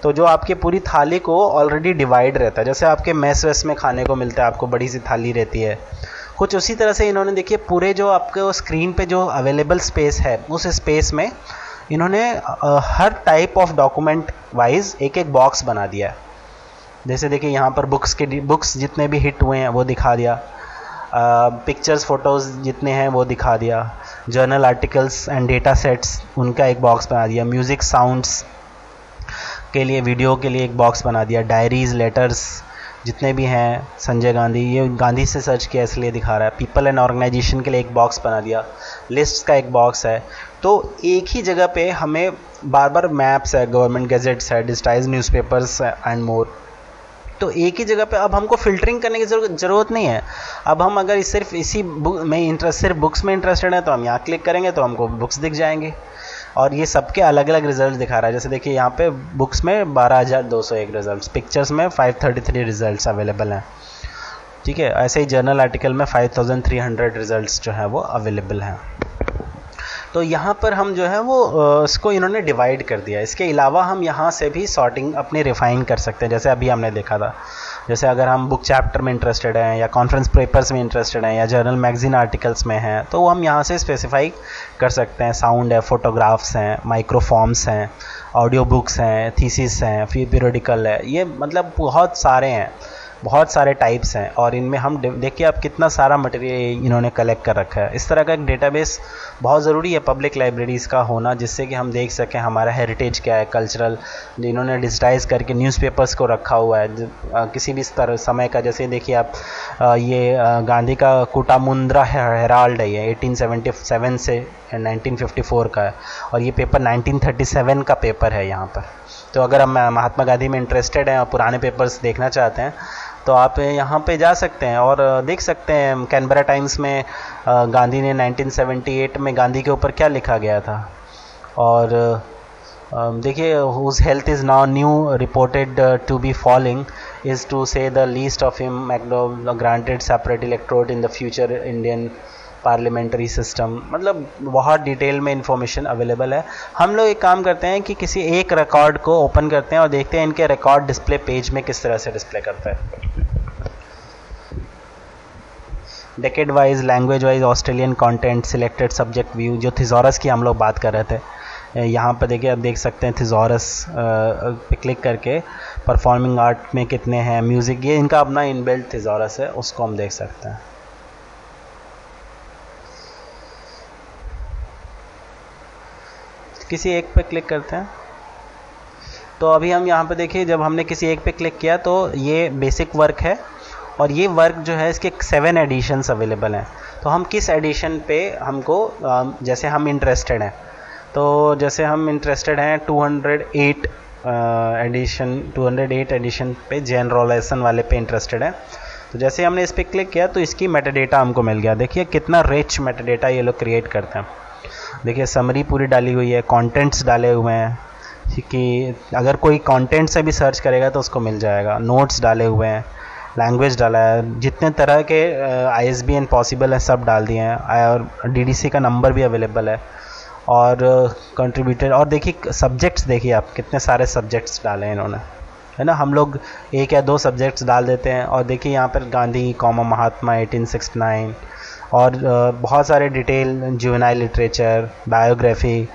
तो जो आपकी पूरी थाली को ऑलरेडी डिवाइड रहता है। जैसे आपके मेस वेस में खाने को मिलता है, आपको बड़ी सी थाली रहती है, कुछ उसी तरह से इन्होंने देखिए पूरे जो आपके स्क्रीन पे जो अवेलेबल स्पेस है उस स्पेस में इन्होंने हर टाइप ऑफ डॉक्यूमेंट वाइज एक एक बॉक्स बना दिया है। जैसे देखिए यहाँ पर बुक्स जितने भी हिट हुए हैं वो दिखा दिया, पिक्चर्स फोटोज़ जितने हैं वो दिखा दिया, journal articles and data sets उनका एक बॉक्स बना दिया, म्यूज़िक साउंड्स के लिए, वीडियो के लिए एक बॉक्स बना दिया, डायरीज़, लेटर्स जितने भी हैं, संजय गांधी, ये गांधी से सर्च किया इसलिए दिखा रहा है, पीपल एंड ऑर्गेनाइजेशन के लिए एक बॉक्स बना दिया, लिस्ट का एक बॉक्स है। तो एक ही जगह पे हमें बार बार मैप्स है, गवर्नमेंट गैजेट्स है, डिजिटाइज न्यूज़पेपर्स एंड मोर, तो एक ही जगह पे अब हमको फ़िल्टरिंग करने की ज़रूरत नहीं है। अब हम अगर सिर्फ इसी सिर्फ बुक्स में इंटरेस्टेड है तो हम यहाँ क्लिक करेंगे तो हमको बुक्स दिख जाएंगे और ये सबके अलग अलग रिजल्ट दिखा रहा है। जैसे देखिए यहाँ पे बुक्स में 12,201 रिजल्ट्स, पिक्चर्स में 533 रिजल्ट्स अवेलेबल हैं। ठीक है, ऐसे ही जर्नल आर्टिकल में 5,300 रिजल्ट्स जो है वो अवेलेबल हैं। तो यहाँ पर हम जो है वो इसको इन्होंने डिवाइड कर दिया। इसके अलावा हम यहाँ से भी सॉर्टिंग अपनी रिफ़ाइन कर सकते हैं, जैसे अभी हमने देखा था। जैसे अगर हम बुक चैप्टर में इंटरेस्टेड हैं या कॉन्फ्रेंस पेपर्स में इंटरेस्टेड हैं या जर्नल मैगजीन आर्टिकल्स में हैं तो हम यहाँ से स्पेसिफाई कर सकते हैं। साउंड है, फोटोग्राफ्स हैं, माइक्रोफॉर्म्स हैं, ऑडियो बुक्स हैं, थीसिस हैं, फिर पीरियडिकल है, ये मतलब बहुत सारे हैं, बहुत सारे टाइप्स हैं और इनमें हम देखिए आप कितना सारा मटेरियल इन्होंने कलेक्ट कर रखा है। इस तरह का एक डेटाबेस बहुत ज़रूरी है पब्लिक लाइब्रेरीज़ का होना, जिससे कि हम देख सकें हमारा हेरिटेज क्या है, कल्चरल। इन्होंने डिजिटाइज़ करके न्यूज़पेपर्स को रखा हुआ है किसी भी समय का। जैसे देखिए आप ये गांधी का कुटामुंद्रा हेराल्ड है, ये 1877 से 1954 का है और ये पेपर 1937 का पेपर है यहाँ पर। तो अगर हम महात्मा गांधी में इंटरेस्टेड हैं और पुराने पेपर्स देखना चाहते हैं तो आप यहाँ पे जा सकते हैं और देख सकते हैं कैनबरा टाइम्स में गांधी ने 1978 में गांधी के ऊपर क्या लिखा गया था। और देखिए whose health is now new reported to be falling is to say the least of him McDowell granted separate electorate in the future Indian parliamentary system. मतलब बहुत डिटेल में इंफॉर्मेशन अवेलेबल है। हम लोग एक काम करते हैं कि किसी एक रिकॉर्ड को ओपन करते हैं और देखते हैं इनके रिकॉर्ड डिस्प्ले पेज में किस तरह से डिस्प्ले करता है। Decade wise, language wise, Australian content, selected subject view, जो थिसॉरस की हम लोग बात कर रहे थे, यहाँ पर देखिए आप देख सकते हैं थिसॉरस पे क्लिक करके परफॉर्मिंग आर्ट में कितने हैं, म्यूज़िक, ये इनका अपना इनबिल्ट थिसॉरस है, उसको हम देख सकते हैं। किसी एक पे क्लिक करते हैं तो अभी हम यहाँ पे देखिए जब हमने किसी एक पे क्लिक किया तो ये बेसिक वर्क है और ये वर्क जो है इसके 7 एडिशन्स अवेलेबल हैं। तो हम किस एडिशन पे हमको जैसे हम इंटरेस्टेड हैं, तो जैसे हम इंटरेस्टेड हैं 208 एडिशन पे, जनरलाइजेशन वाले पे इंटरेस्टेड है। तो जैसे हमने इस पर क्लिक किया तो इसकी मेटाडेटा हमको मिल गया। देखिए कितना रिच मेटाडेटा ये लोग क्रिएट करते हैं। देखिए समरी पूरी डाली हुई है, कंटेंट्स डाले हुए हैं कि अगर कोई कंटेंट से भी सर्च करेगा तो उसको मिल जाएगा, नोट्स डाले हुए हैं, लैंग्वेज डाला है, जितने तरह के ISBN पॉसिबल है सब डाल दिए हैं और DDC का नंबर भी अवेलेबल है और कंट्रीब्यूटेड। और देखिए सब्जेक्ट्स, देखिए आप कितने सारे सब्जेक्ट्स डाले हैं इन्होंने। है ना। हम लोग एक या दो सब्जेक्ट्स डाल देते हैं और देखिए यहाँ पर गांधी कॉमा महात्मा 1869 और बहुत सारे डिटेल जुवेनाइल लिटरेचर, बायोग्राफी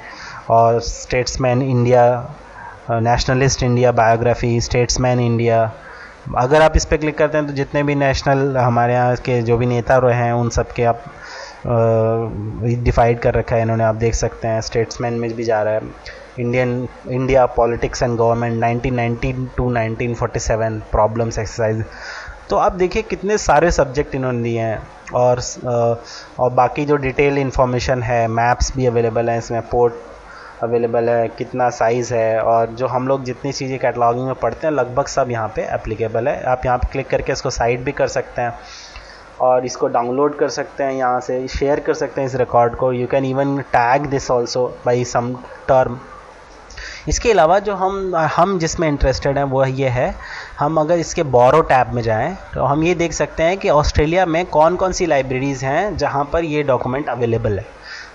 और statesman India, nationalist India biography, statesman India. अगर आप इस पर क्लिक करते हैं तो जितने भी नेशनल हमारे यहाँ के जो भी नेता रहे हैं उन सब के आप डिफाइड कर रखा है इन्होंने, आप देख सकते हैं। स्टेट्समैन में भी जा रहा है India politics and government 1919 to 1947 problems exercise. तो आप देखिए कितने सारे सब्जेक्ट इन्होंने दिए हैं और बाकी जो डिटेल इन्फॉर्मेशन है, मैप्स भी अवेलेबल हैं इसमें, पोर्ट अवेलेबल है, कितना साइज़ है, और जो हम लोग जितनी चीज़ें कैटलॉगिंग में पढ़ते हैं लगभग सब यहाँ पे एप्लीकेबल है। आप यहाँ पे क्लिक करके इसको साइट भी कर सकते हैं और इसको डाउनलोड कर सकते हैं, यहाँ से शेयर कर सकते हैं इस रिकॉर्ड को। You can even tag this also by some term. इसके अलावा जो हम जिसमें इंटरेस्टेड हैं वो ये है, हम अगर इसके बोरो टैब में जाएं तो हम ये देख सकते हैं कि ऑस्ट्रेलिया में कौन कौन सी लाइब्रेरीज़ हैं जहां पर ये डॉक्यूमेंट अवेलेबल है।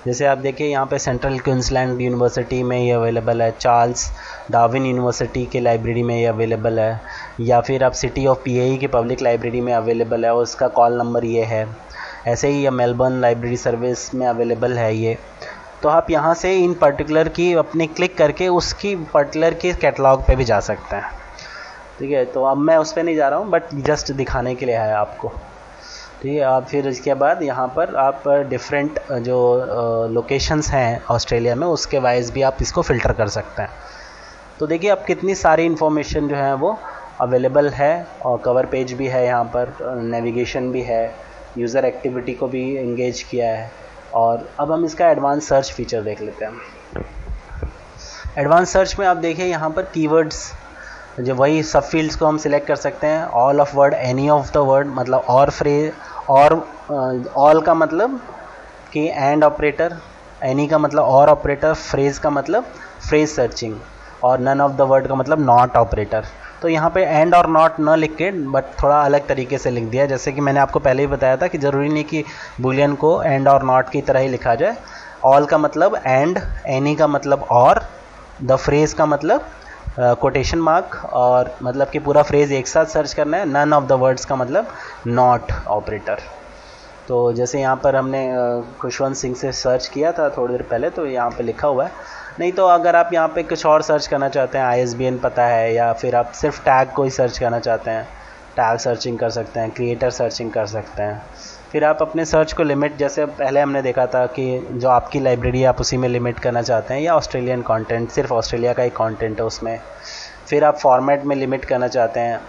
जैसे आप देखिए यहाँ पे सेंट्रल क्वींसलैंड यूनिवर्सिटी में ये अवेलेबल है, चार्ल्स डार्विन यूनिवर्सिटी के लाइब्रेरी में ये अवेलेबल है, या फिर आप सिटी ऑफ पीएई की पब्लिक लाइब्रेरी में अवेलेबल है और उसका कॉल नंबर ये है। ऐसे ही ये मेलबर्न लाइब्रेरी सर्विस में अवेलेबल है ये। तो आप यहाँ से इन पर्टिकुलर की अपने क्लिक करके उसकी पर्टिकुलर के कैटलॉग पे भी जा सकते हैं, ठीक है। तो अब मैं उस पर नहीं जा रहा हूँ, बट जस्ट दिखाने के लिए है आपको, ठीक है। आप फिर इसके बाद यहाँ पर आप डिफरेंट जो लोकेशंस हैं ऑस्ट्रेलिया में उसके वाइज भी आप इसको फ़िल्टर कर सकते हैं। तो देखिए अब कितनी सारी इन्फॉर्मेशन जो है वो अवेलेबल है और कवर पेज भी है, यहाँ पर नेविगेशन भी है, यूज़र एक्टिविटी को भी इंगेज किया है। और अब हम इसका एडवांस सर्च फीचर देख लेते हैं। एडवांस सर्च में आप देखिए यहाँ पर कीवर्ड्स, जो वही सब फील्ड्स को हम सिलेक्ट कर सकते हैं। All of word, any of the word, मतलब और फ्रेज, और ऑल का मतलब कि एंड ऑपरेटर, एनी का मतलब और ऑपरेटर, फ्रेज का मतलब फ्रेज सर्चिंग, और नन ऑफ द वर्ड का मतलब नॉट ऑपरेटर। तो यहाँ पे एंड और नॉट न लिख के बट थोड़ा अलग तरीके से लिख दिया, जैसे कि मैंने आपको पहले ही बताया था कि ज़रूरी नहीं कि बूलियन को एंड और नॉट की तरह ही लिखा जाए। ऑल का मतलब एंड, एनी का मतलब और, द फ्रेज का मतलब कोटेशन मार्क, और मतलब कि पूरा फ्रेज एक साथ सर्च करना है। नन ऑफ द वर्ड्स का मतलब नॉट ऑपरेटर। तो जैसे यहाँ पर हमने खुशवंत सिंह से सर्च किया था थोड़ी देर पहले, तो यहाँ पे लिखा हुआ है। नहीं तो अगर आप यहाँ पे कुछ और सर्च करना चाहते हैं, ISBN पता है, या फिर आप सिर्फ टैग को ही सर्च करना चाहते हैं, टैग सर्चिंग कर सकते हैं, क्रिएटर सर्चिंग कर सकते हैं। फिर आप अपने सर्च को लिमिट, जैसे पहले हमने देखा था कि जो आपकी लाइब्रेरी है आप उसी में लिमिट करना चाहते हैं, या ऑस्ट्रेलियन कंटेंट, सिर्फ ऑस्ट्रेलिया का ही कंटेंट है उसमें। फिर आप फॉर्मेट में लिमिट करना चाहते हैं,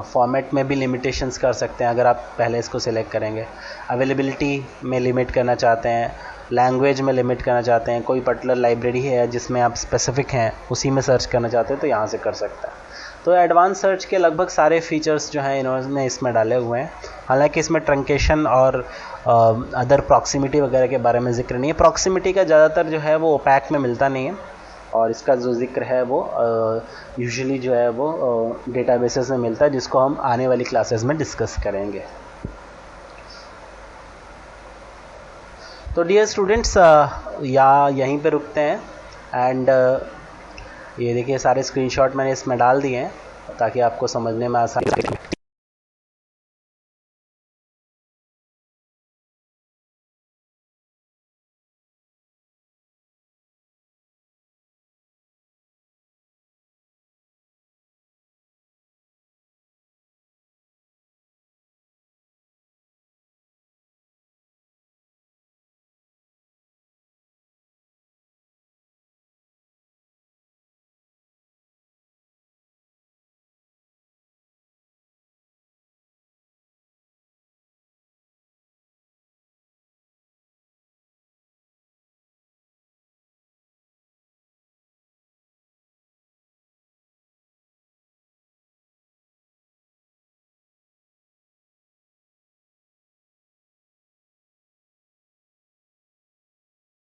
फॉर्मेट में भी लिमिटेशंस कर सकते हैं अगर आप पहले इसको सिलेक्ट करेंगे। अवेलेबिलिटी में लिमिट करना चाहते हैं, लैंग्वेज में लिमिट करना चाहते हैं, कोई पर्टिकुलर लाइब्रेरी है जिसमें आप स्पेसिफिक हैं उसी में सर्च करना चाहते हैं तो यहाँ से कर सकते हैं। तो एडवांस सर्च के लगभग सारे फीचर्स जो हैं इन्होंने इसमें डाले हुए हैं। हालांकि इसमें ट्रंकेशन और अदर प्रॉक्सिमिटी वगैरह के बारे में जिक्र नहीं है। प्रॉक्सिमिटी का ज़्यादातर जो है वो ओपैक में मिलता नहीं है, और इसका जो जिक्र है वो यूजुअली जो है वो डेटाबेसेस में मिलता है, जिसको हम आने वाली क्लासेस में डिस्कस करेंगे। तो डियर स्टूडेंट्स, यहीं पे रुकते हैं। एंड ये देखिए सारे स्क्रीनशॉट मैंने इसमें डाल दिए हैं ताकि आपको समझने में आसानी